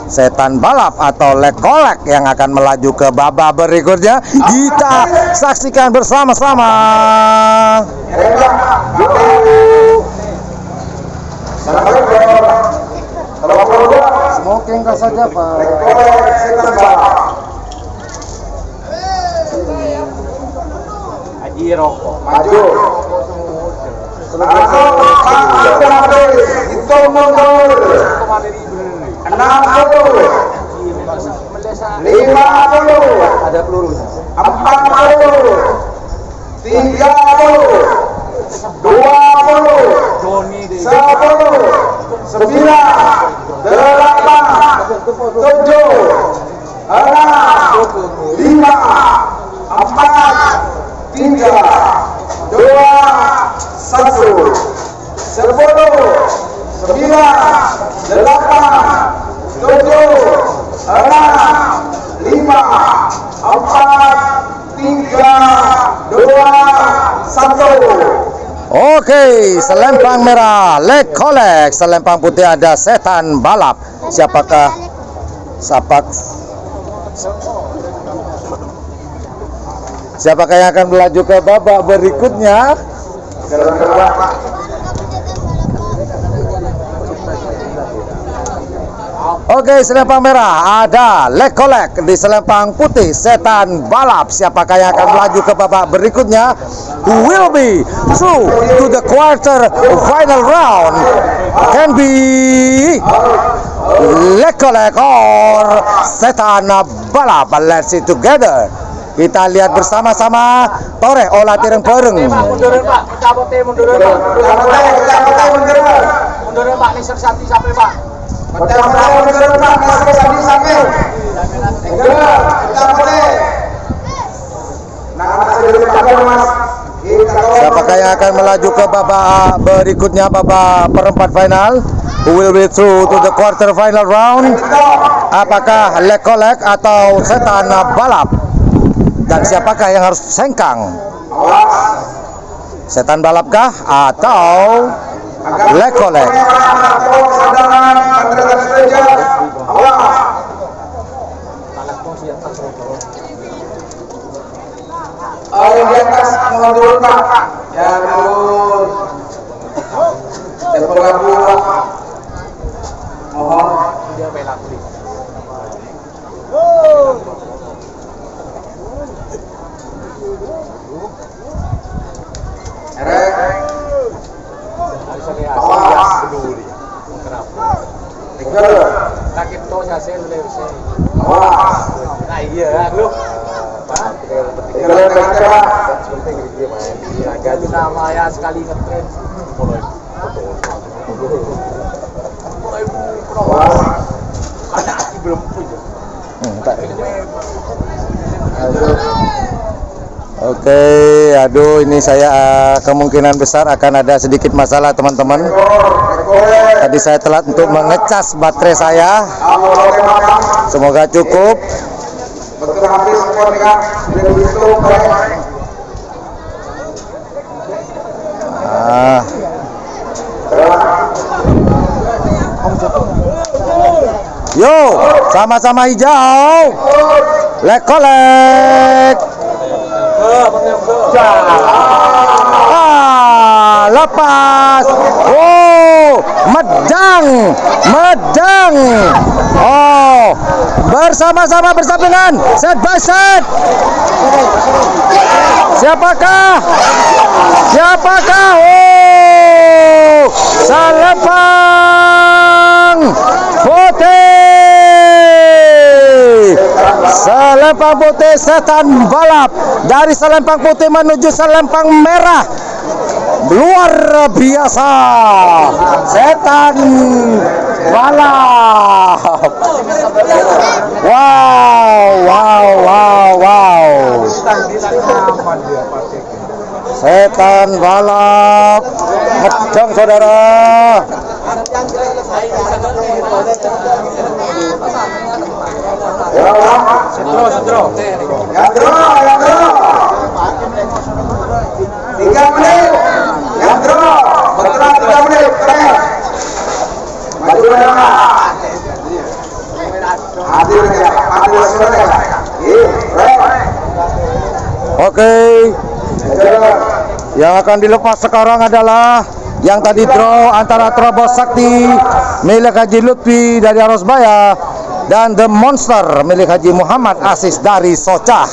Setan Balap atau Lekolek yang akan melaju ke babak berikutnya? Kita saksikan bersama-sama. Smoking kah saja Pak? Haji rokok. Maju. Itu mundur. 60. 50. Ada pelurunya. 40. 30. 20. Joni deh. 10. 9. 8. 7. 6. 5. 4. 3. 2. 1. 10. 9. 8. 7. 6. 5. 4. 3. 2. 1. Oke, selempang merah Lekolek, selempang putih ada Setan Balap. Siapakah yang akan melaju ke babak berikutnya? Oke, selempang merah ada Lekolek, di selempang putih Setan Balap. Siapakah yang akan melaju ke babak berikutnya? Who will be through to the quarter final round? Can be Lekolek or Setan Balap. Let's see together. Kita lihat bersama-sama. Toreh olah tireng-pereng. Mundurin Pak, capote mundurin Pak. Mundurin Pak, Nisar Santi sampai Pak. Siapakah yang akan melaju ke babak berikutnya, babak perempat final? Who will be through to the quarter final round? Apakah Lekolek atau Setan Balap? Dan siapakah yang harus sengkang? Setan Balapkah atau Lekolek? Yang di atas mohon turun Pak. Ya turun. Tempel lagu mohon. Dia belak di. Awas. Sakit to hasil lewat. Awas. Nah iya, lu. Ganti nama ya sekali ngetren. Mulai karena aki belum punya. Oke, aduh ini saya kemungkinan besar akan ada sedikit masalah teman-teman. Tadi saya telat untuk mengecas baterai saya. Semoga cukup. Betul habis semua dengan begitu baik. Yo, sama-sama hijau. Lek-kolek. Lepas. Oh, medang. Oh, bersama-sama bersampingan, set by set. Siapakah? Oh, Selempang putih. Selempang putih, setan balap dari Selempang putih menuju Selempang merah. Luar biasa, setan balap. Wow. Setan balap medang, saudara. Yang draw. 3 menit. Yang draw. Betul 3 menit. Maju ke depan. Adil sebenarnya. Oke. Yang akan dilepas sekarang adalah yang tadi draw antara Trobos Sakti milik Haji Lutfi dari Arosbaya dan The Monster milik Haji Muhammad Asis dari Socah.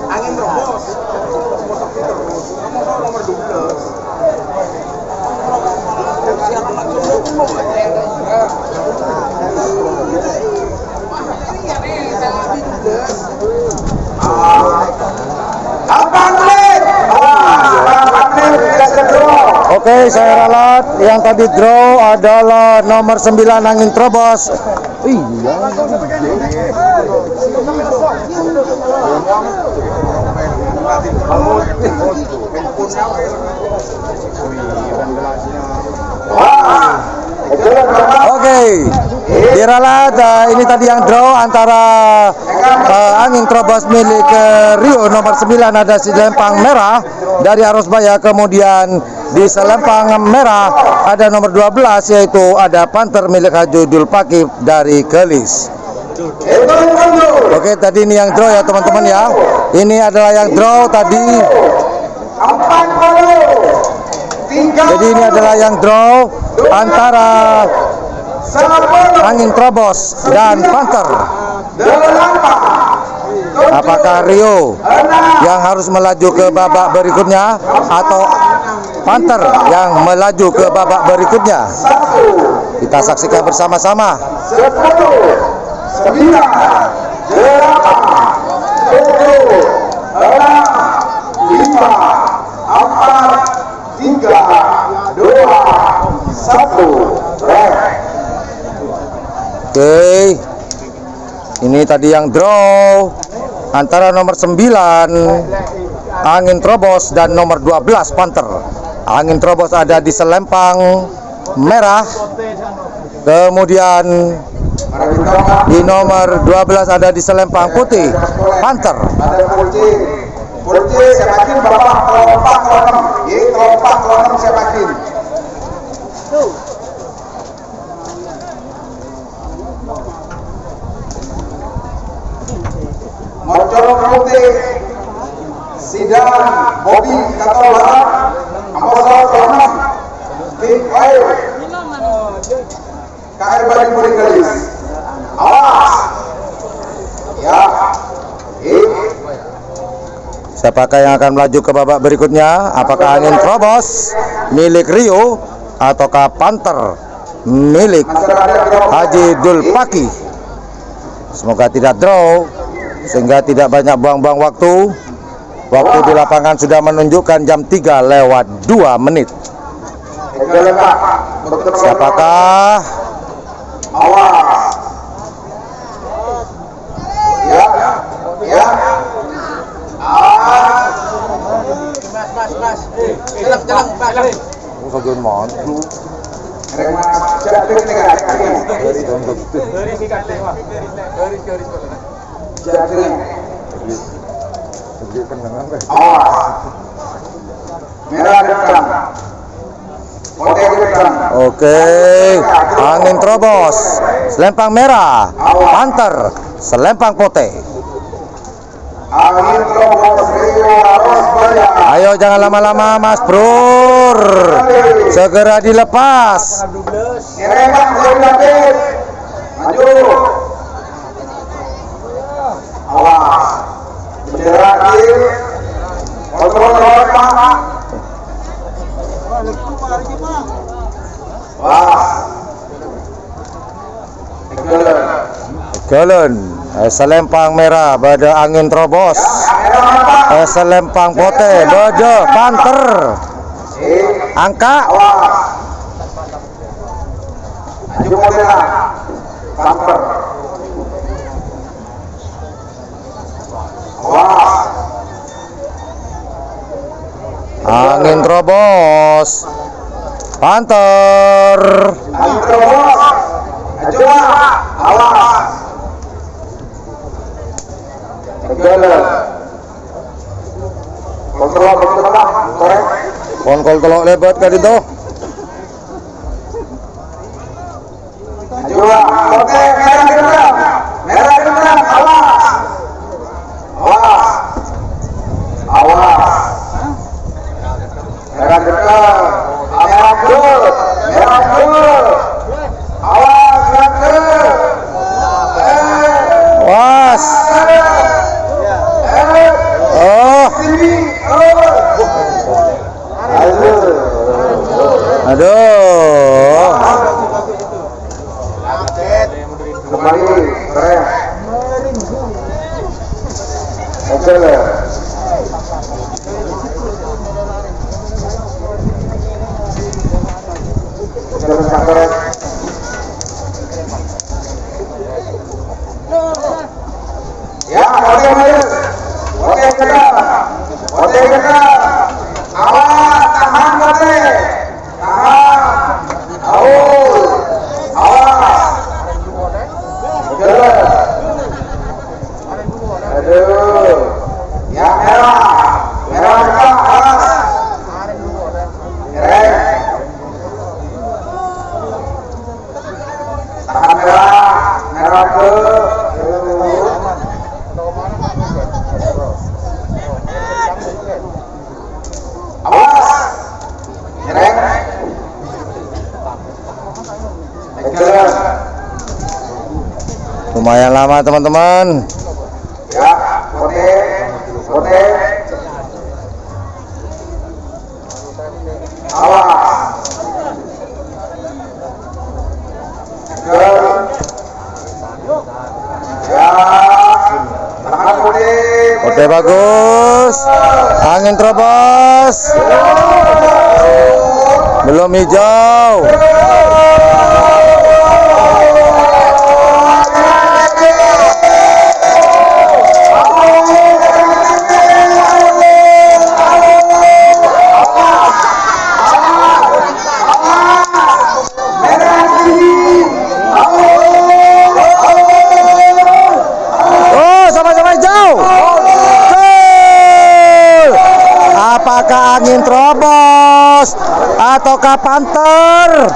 Angin terobos. Nomor 12. Siapa nak coba Oke, saya ralat. Yang tadi draw adalah nomor 9 Angin Trobos. Oke, diralat. Ini tadi yang draw antara Angin Trobos milik Rio nomor 9 ada Selempang merah dari Arosbaya, kemudian di Selempang merah ada nomor 12 yaitu ada Panther milik Haji Dulpaki dari Gelis. Oke, tadi ini yang draw ya teman-teman ya. Ini adalah yang draw tadi. Jadi ini adalah yang draw antara Angin Trobos dan Panther. Apakah Rio yang harus melaju ke babak berikutnya atau Panther yang melaju ke babak berikutnya? Kita saksikan bersama-sama. 9, 8, 7, 6, 5, 4, 3, 2, 1, Oke, ini tadi yang draw antara nomor 9 Angin Trobos dan nomor 12 Panther. Angin Trobos ada di Selempang merah, kemudian di nomor 12 ada di Selempang putih Panther. ada Pulci siapakin bapak kelompak kelompak, kelompak kelompak siapakin. Mocorok putih Sidang Bobby Katol Barat Ambosor Kelonam Big Oil KR Bali Mudik Gelis. Awas ya. Siapakah yang akan melaju ke babak berikutnya? Apakah Angin Trobos milik Rio ataukah Panther milik Haji Dulpaki? Semoga tidak draw sehingga tidak banyak buang-buang waktu. Waktu di lapangan sudah menunjukkan jam 3:02. Siapakah? Sajon maju. Oke, angin terobos, selempang merah, Panther, selempang putih. Angin terobos Rio harus bayar. Ayo jangan lama-lama Mas Brur, segera dilepas. Ngerembak David, maju. Awas, bendera kiri, kontrol Pak. Wah, Galen, selempang merah, pada angin terobos. Selempang putih, Dojo Panther. Angka. maju modern, Panther. Wah, Angin terobos, Panther. angin terobos, maju awas. Gelen, kontrol betul-betul, korek. Konkol telok lebat kan itu. Maju, oke, merah gendam, awas, awas, awas. Merah gendam, merah gol, awas, merah gol. Was. Oh, aduh. Kembali, keren. Oke lah. Ya, oke maju. Oke kejar. Oke kejar. Awas, tahan oke. Tahan. Awas. Jalan. Aduh. Ya merah. Merah merah awas. Keren. Tahan merah. Merah ke. Awas. Keren. Jalan. Lumayan lama teman-teman. Ya, oke. Awas. Jalan. Ya, tahan putih. Oke bagus. Angin terobos. Belum hijau. Oh, sama-sama hijau. Gol. Apakah angin terobos ataukah Panther?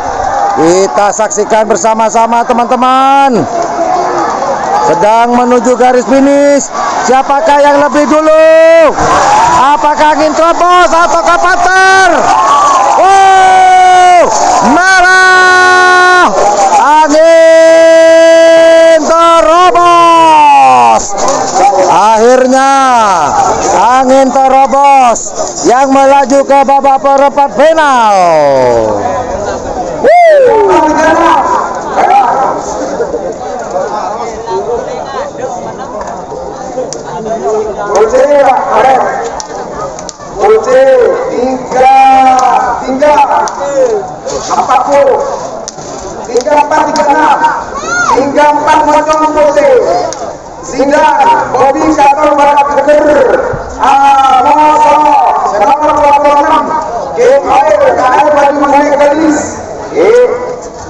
Kita saksikan bersama-sama teman-teman. Sedang menuju garis finish. Siapakah yang lebih dulu? Apakah angin terobos ataukah Panther? Wow, merah. Angin terobos. Akhirnya angin terobos yang melaju ke babak perempat final. Uji 3 4 mocong putih sehingga Bobby Sator Barat Geder Amoso nomor Gadis.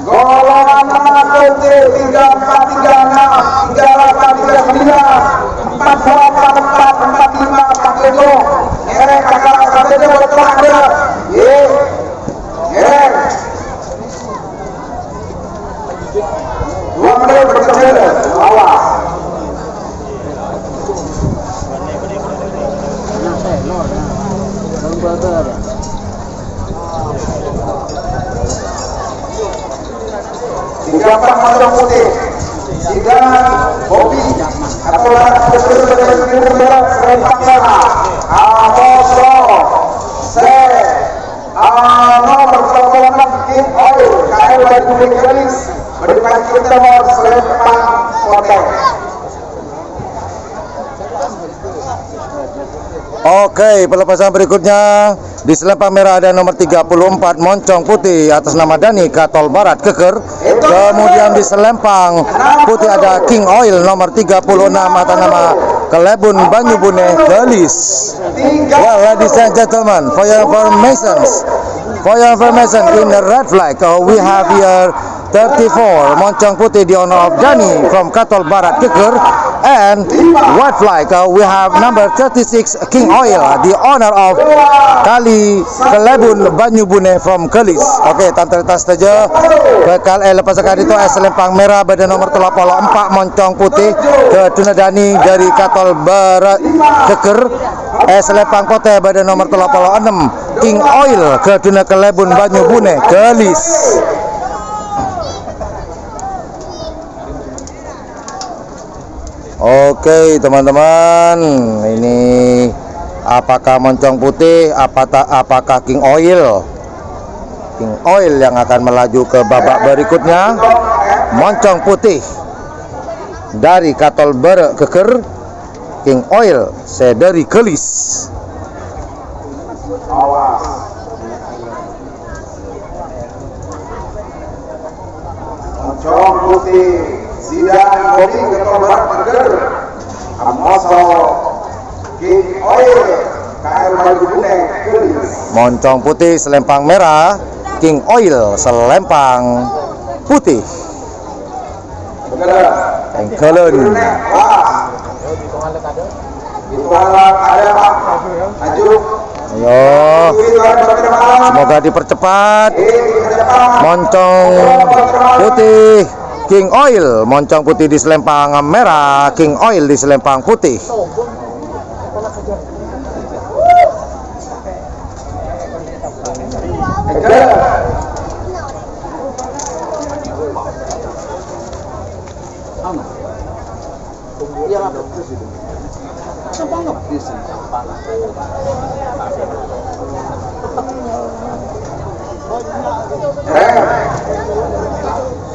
Golongan 6 putih 3436, 3839, 4244, 45 47. Ngerek kakak katanya buat terakhir. Ngerek. 2 menit berkecil. Awas. Tiga empat Moncong Putih, tiga Bobby atau Selempang Merah, Amoso, nomor 26 King Oil, KL Republik Galis, berikan kita nomor Selempang Koteng. Oke, pelepasan berikutnya di Selempang Merah ada nomor 34 Moncong Putih atas nama Dani Katol Barat Keker. Kemudian di Selempang Putih ada King Oil nomor 36 atas nama Kelebun Banyubune Gelis. Well, ladies and gentlemen, for your information in the red flag we have here 34 Moncong Putih, the owner of Dani from Katol Barat Keker, and white flag we have number 36 King Oil, the owner of Kali Kelebun Banyubune from Kelis. Oke, tantalitas saja bekal lepas sekali itu Selempang Merah pada nomor 34 Moncong Putih ke Tuna Dani dari Katol Barat Keker. Selempang Putih pada nomor 36 King Oil ke Tuna Kelebun Banyubune Kelis. Oke teman-teman, ini apakah Moncong Putih, apakah King Oil yang akan melaju ke babak berikutnya. Moncong Putih dari Katol Barat Keker, King Oil dari Kelis. Moncong Putih Sidang Bobby Katol Barat Keker, Amoso, King Oil, KL Banyubune Gelis. Moncong Putih Selempang Merah, King Oil Selempang Putih. Engkelen. Itu ada Pak. Maju. Ayo, semoga dipercepat. Moncong Putih King Oil, Moncong Putih di Selempang Merah, King Oil di Selempang Putih.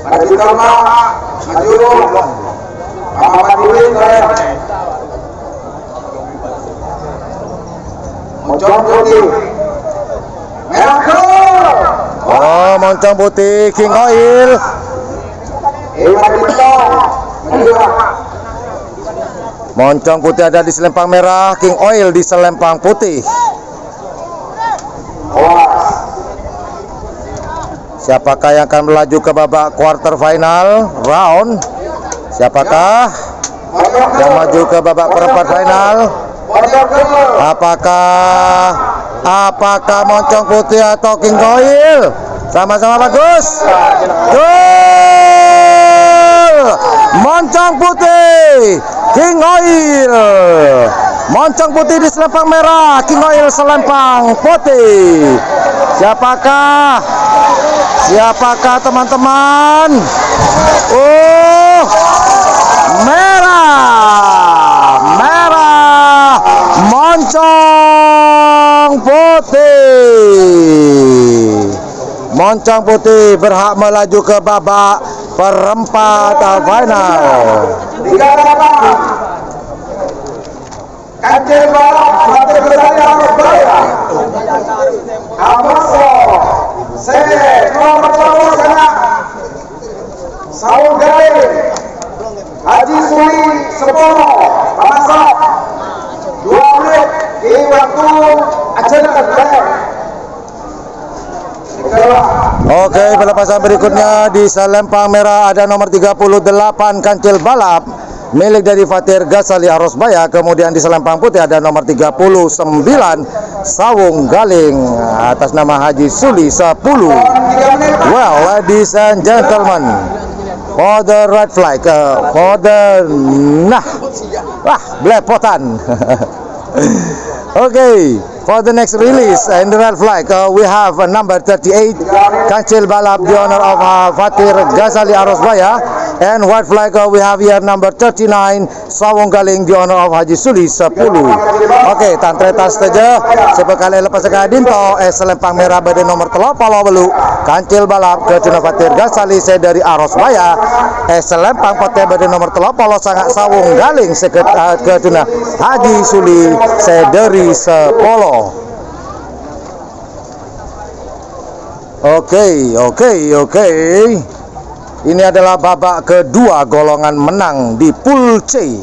Maju Tama, maju Muhammad Iwin, Moncong Putih Merah Keker. Oh, Moncong Putih King Oil. Iwan Dito, maju. Moncong Putih ada di Selempang Merah, King Oil di Selempang Putih. Siapakah yang akan melaju ke babak quarter final round? Siapakah yang maju ke babak perempat final? Apakah Moncong Putih atau King Oil? Sama-sama bagus. Gol! Moncong Putih, King Oil. Moncong Putih di Selempang Merah, King Oil Selempang Putih. Siapakah teman-teman? Oh, merah, Moncong Putih. Moncong Putih berhak melaju ke babak perempat final. Kancil balap partai besarnya Surabaya. Amoso, nomor 2 sana. Saung Gale, Haji Suli Sepono, masuk 2 menit di waktu acara. Oke, pelepasan berikutnya di selempang merah ada nomor 38 Kancil Balap milik dari Fatir Ghazali Arosbaya. Kemudian di selempang putih ada nomor 39 Sawung Galing atas nama Haji Suli 10. Well, ladies and gentlemen, for the red flag, for the belepotan. Okay, for the next release in the red flag, we have number 38 Kancil Balap, the owner of Fatir Ghazali Arosbaya, and white flag we have here number 39 Sawung Galing, the owner of Haji Suli 10. Okay, tantretas saja sepekali lepas sekali dinto selempang merah pada nomor 38 Kancil Balap ke tuna Fatir Ghazali saya dari Arosbaya, selempang putih pada nomor 38 sangat Sawung Galing ke tuna Haji Suli saya dari 10. Oke. Ini adalah babak kedua golongan menang di pool C.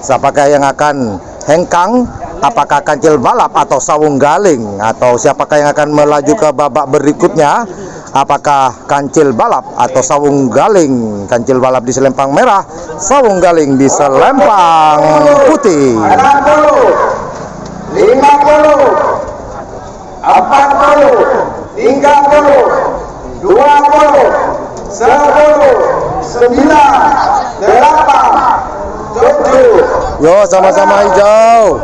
Siapakah yang akan hengkang? Apakah Kancil Balap atau Sawung Galing? Atau siapakah yang akan melaju ke babak berikutnya? Apakah Kancil Balap atau Sawung Galing? Kancil Balap di selempang merah, Sawung Galing di selempang putih. 50, 40, 30, 20, 10, 9, 8, 7. Yo, sama-sama hijau.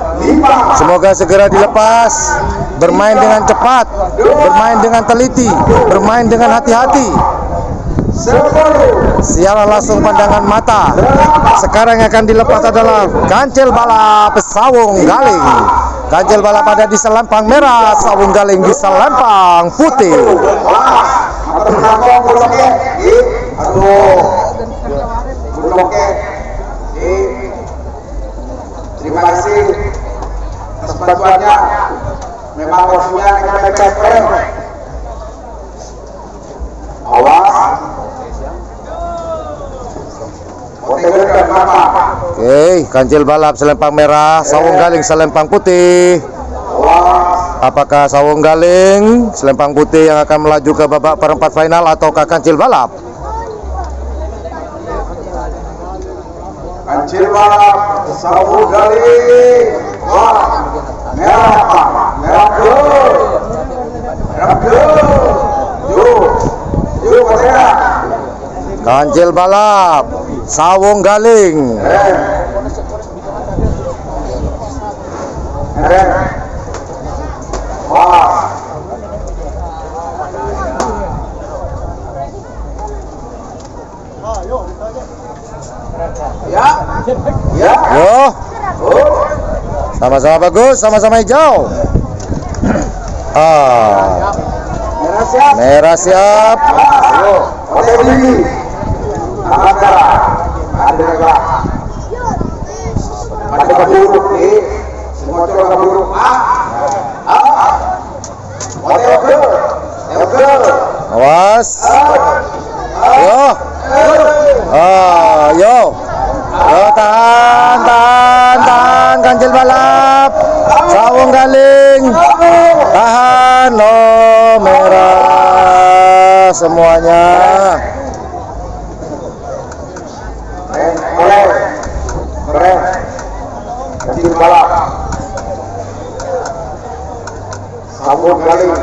Semoga segera dilepas. Bermain dengan cepat, bermain dengan teliti, bermain dengan hati-hati. Siaran langsung pandangan mata. Sekarang yang akan dilepas adalah Kancil Balap Sawung Galing. Kancil Balap ada di selempang merah, Sawung Galing di selempang putih. Terima kasih atas bantuannya. Memang bosnya kepepet. Awas. Oke, Kancil Balap selempang merah, Sawung Galing selempang putih. Apakah Sawung Galing selempang putih yang akan melaju ke babak perempat final ataukah Kancil Balap? Kancil Balap, Sawung Galing. Merah Kancil Balap, Sawung Galing. Yo, sama-sama bagus, sama-sama hijau. Merah siap. Awas. Yo, tahan Kancil Balap, Sawung Galing, tahan. Merah semuanya. Kancil Balap, Sawung Galing,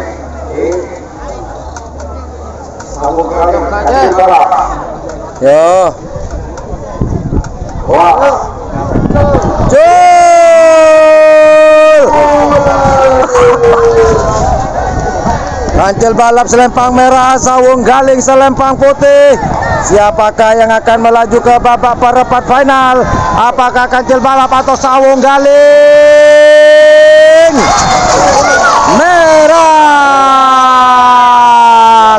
Sawung Galing, Kancil Balap. Yo. Kancil Balap selempang merah, Sawung Galing selempang putih. Siapakah yang akan melaju ke babak perempat final? Apakah Kancil Balap atau Sawung Galing? Merah,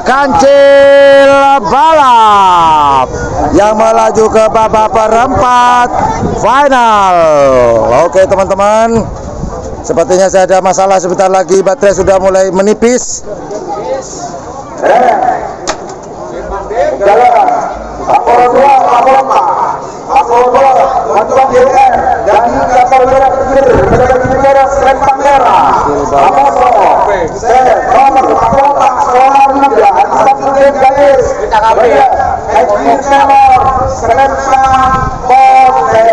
Kancil Balap yang melaju ke babak perempat final. Oke teman-teman, sepertinya saya ada masalah sebentar lagi, baterai sudah mulai menipis. Bantuan DPR dan kapal merah selempang merah. Nomor 48 sekolah muda Ekir Kelor Selempang Pote.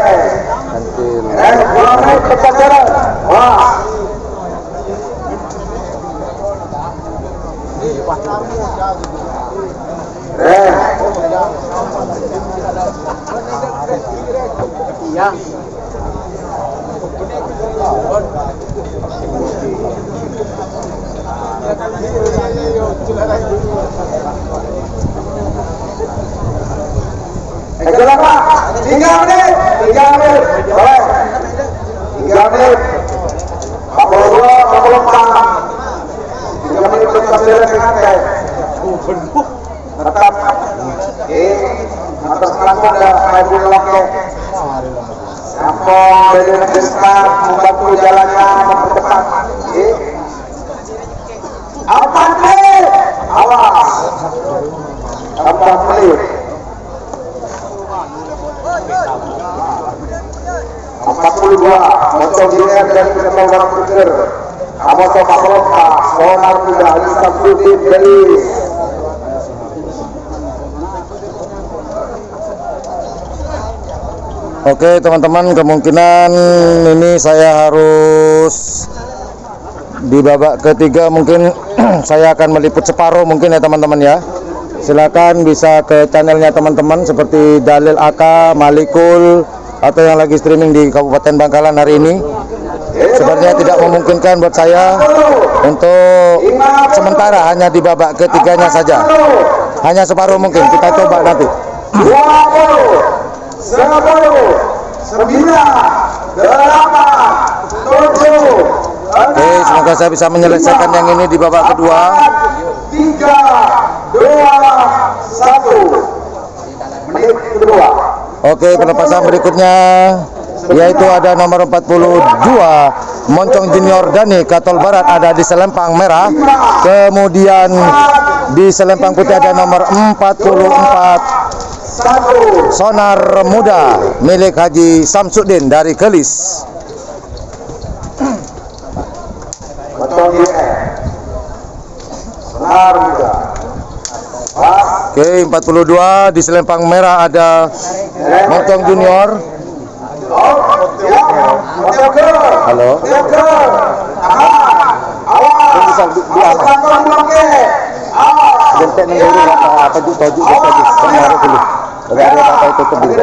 Mulai kepacaran. Wah. Jalan Pak, 3 menit, boleh 3 menit 42, 44 3 menit tetap jalan dengan tetap atas nama Haibul Lake Sampong dari Negeri membantu jalannya mempercepat 4 menit awas 4 menit 42 motor junior dari Ketua Barang Burger Amoto Pakloka Sonar Muda Alisa Putih dari Oke teman-teman, kemungkinan ini saya harus di babak ketiga mungkin saya akan meliput separuh mungkin ya teman-teman ya. Silakan bisa ke channelnya teman-teman seperti Dalil AK, Malikul, atau yang lagi streaming di Kabupaten Bangkalan hari ini. Sebenarnya tidak memungkinkan buat saya untuk sementara hanya di babak ketiganya saja. Hanya separuh mungkin, kita coba nanti. 10, 9, 8, 7, Oke, semoga saya bisa menyelesaikan yang ini di babak kedua. 3, 2, 1 menit kedua. Oke, pelepasan berikutnya yaitu ada nomor 42 Moncong Junior Dani Katol Barat ada di selempang merah. Kemudian di selempang putih ada nomor 44 Sonar Muda milik Haji Samsudin dari Kelis. Sonar Muda. Oke, 42 di selempang merah ada Moncong Junior. Halo. Jentek nih dulu apa tojuk kemarin dulu. Kalau ada apa itu tutup dulu ya.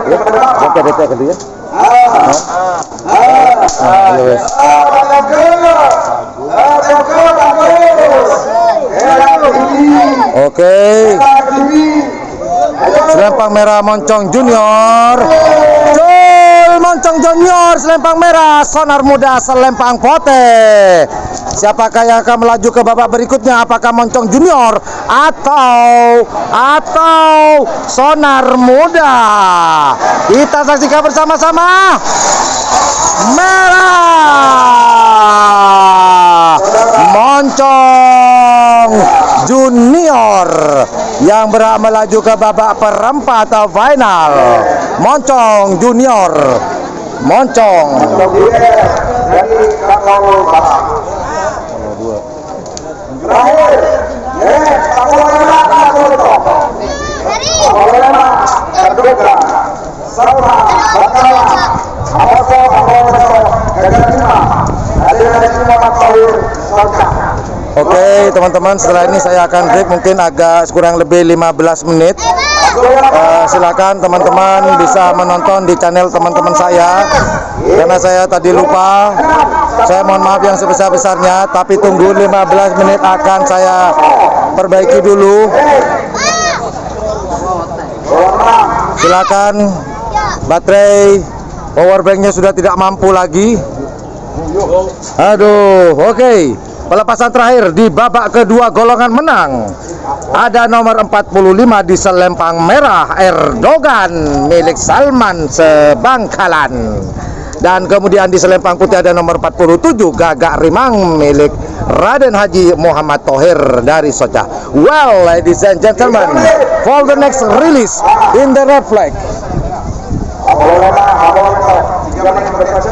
Sampai detik dulu ya. Oke. Selempang merah Moncong Junior. Moncong Junior selempang merah, Sonar Muda selempang putih. Siapakah yang akan melaju ke babak berikutnya? Apakah Moncong Junior atau Sonar Muda? Kita saksikan bersama-sama. Merah Moncong Junior yang berhak melaju ke babak perempat atau final. Moncong Junior, Moncong dari Kakao Barat. Terakhir, Kakao Barat, terduga Sauna Bangkalan, Amoto Amoto Gagal 5, ada 5 tahun Socak. Oke teman-teman, setelah ini saya akan break mungkin agak kurang lebih 15 menit. Silakan teman-teman bisa menonton di channel teman-teman saya, karena saya tadi lupa. Saya mohon maaf yang sebesar-besarnya, tapi tunggu 15 menit akan saya perbaiki dulu. Silakan, baterai powerbanknya sudah tidak mampu lagi. Aduh, oke. Pelepasan terakhir di babak kedua golongan menang. Ada nomor 45 di selempang merah Erdogan milik Salman Sebangkalan. Dan kemudian di selempang putih ada nomor 47 Gagak Rimang milik Raden Haji Muhammad Thohir dari Soca. Well, ladies and gentlemen, for the next release in the red flag.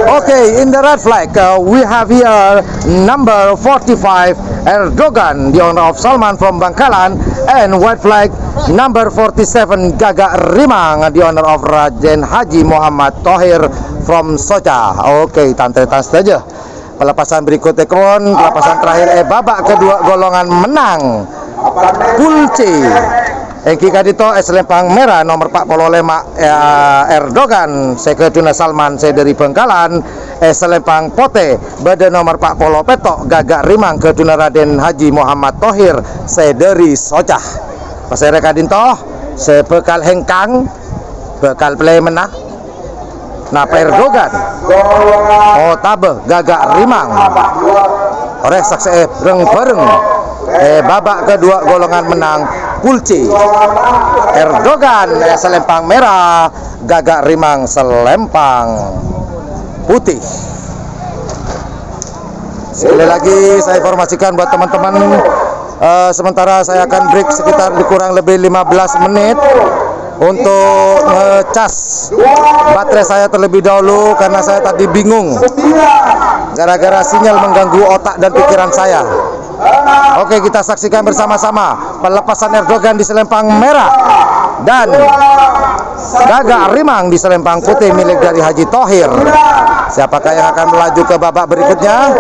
Okay, in the red flag, we have here number 45 Erdogan, the owner of Salman from Bangkalan, and white flag number 47 Gagak Rimang, the owner of Raden Haji Muhammad Thohir from Socha. Okay, tantretan saja. Pelepasan berikutnya kon, pelepasan terakhir babak kedua golongan menang. Pulci. Engki kadito selempang merah nomor 45 Erdogan Sekretuna Salman dari Bengkalan, selempang pote pada nomor 40 petok Gagak Rimang Ketuna Raden Haji Muhammad Thohir dari Socah. Pasere kadinto sebekal hengkang bekal play menang. Napa Erdogan tabe Gagak Rimang oleh saksi bareng babak kedua golongan menang Pulci. Erdogan selempang merah, Gagak Rimang selempang putih. Sekali lagi saya informasikan buat teman-teman, sementara saya akan break sekitar kurang lebih 15 menit untuk ngecas baterai saya terlebih dahulu karena saya tadi bingung gara-gara sinyal mengganggu otak dan pikiran saya. Oke, kita saksikan bersama-sama pelepasan Erdogan di selempang merah dan Gagak Rimang di selempang putih milik dari Haji Thohir. Siapakah yang akan melaju ke babak berikutnya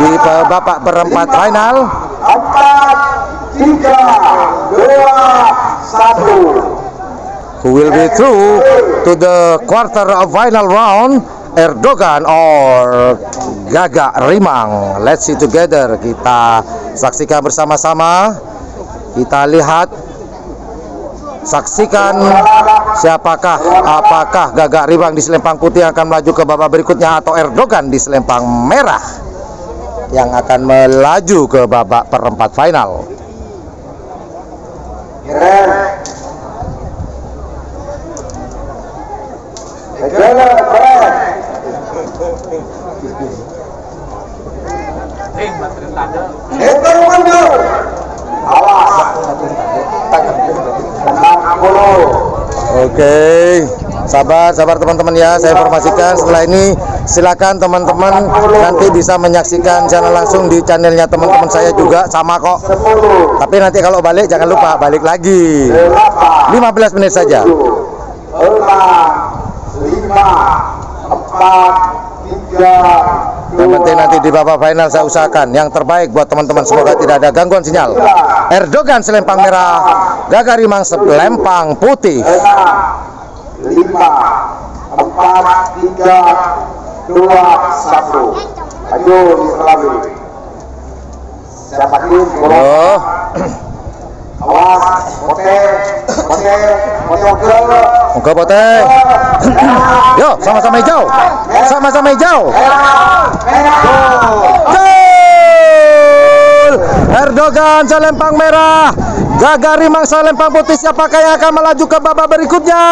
di babak perempat final? 4, 3, 2, 1. Who will be through to the quarter of final round, Erdogan or Gagak Rimang? Let's see together. Kita saksikan bersama-sama. Kita lihat, saksikan siapakah, apakah Gagak Rimang di selempang putih yang akan melaju ke babak berikutnya atau Erdogan di selempang merah yang akan melaju ke babak perempat final. Oke, sabar teman-teman ya. Saya informasikan setelah ini silakan teman-teman nanti bisa menyaksikan channel langsung di channelnya teman-teman saya juga sama kok. Tapi nanti kalau balik jangan lupa balik lagi 15 menit saja. 5, 4, 3, Yang penting nanti di babak final saya usahakan yang terbaik buat teman-teman, semoga tidak ada gangguan sinyal. Erdogan selempang merah, Gagak Rimang selempang putih. 5, 4, 3, 2, 1. Ayo diselami. Siapa tim? Oh, Awas, pote ogel. muka pote. Yo, sama-sama hijau. Sama-sama hijau. Gol! Erdogan selempang merah, Gagak Rimang selempang putih. Siapakah yang akan melaju ke babak berikutnya?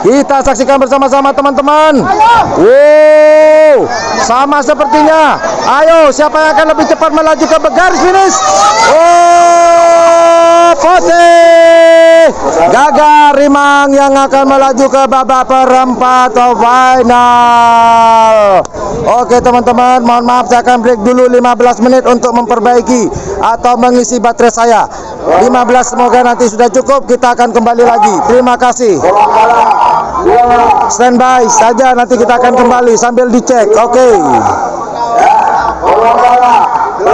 Kita saksikan bersama-sama teman-teman. Wow, sama sepertinya. Ayo, siapa yang akan lebih cepat melaju ke garis finish? Oh, putih Gagak Rimang yang akan melaju ke babak perempat final. Oke teman-teman, mohon maaf saya akan break dulu 15 menit untuk memperbaiki atau mengisi baterai saya. 15 semoga nanti sudah cukup, kita akan kembali lagi. Terima kasih. Standby saja, nanti kita akan kembali sambil dicek. Oke. 18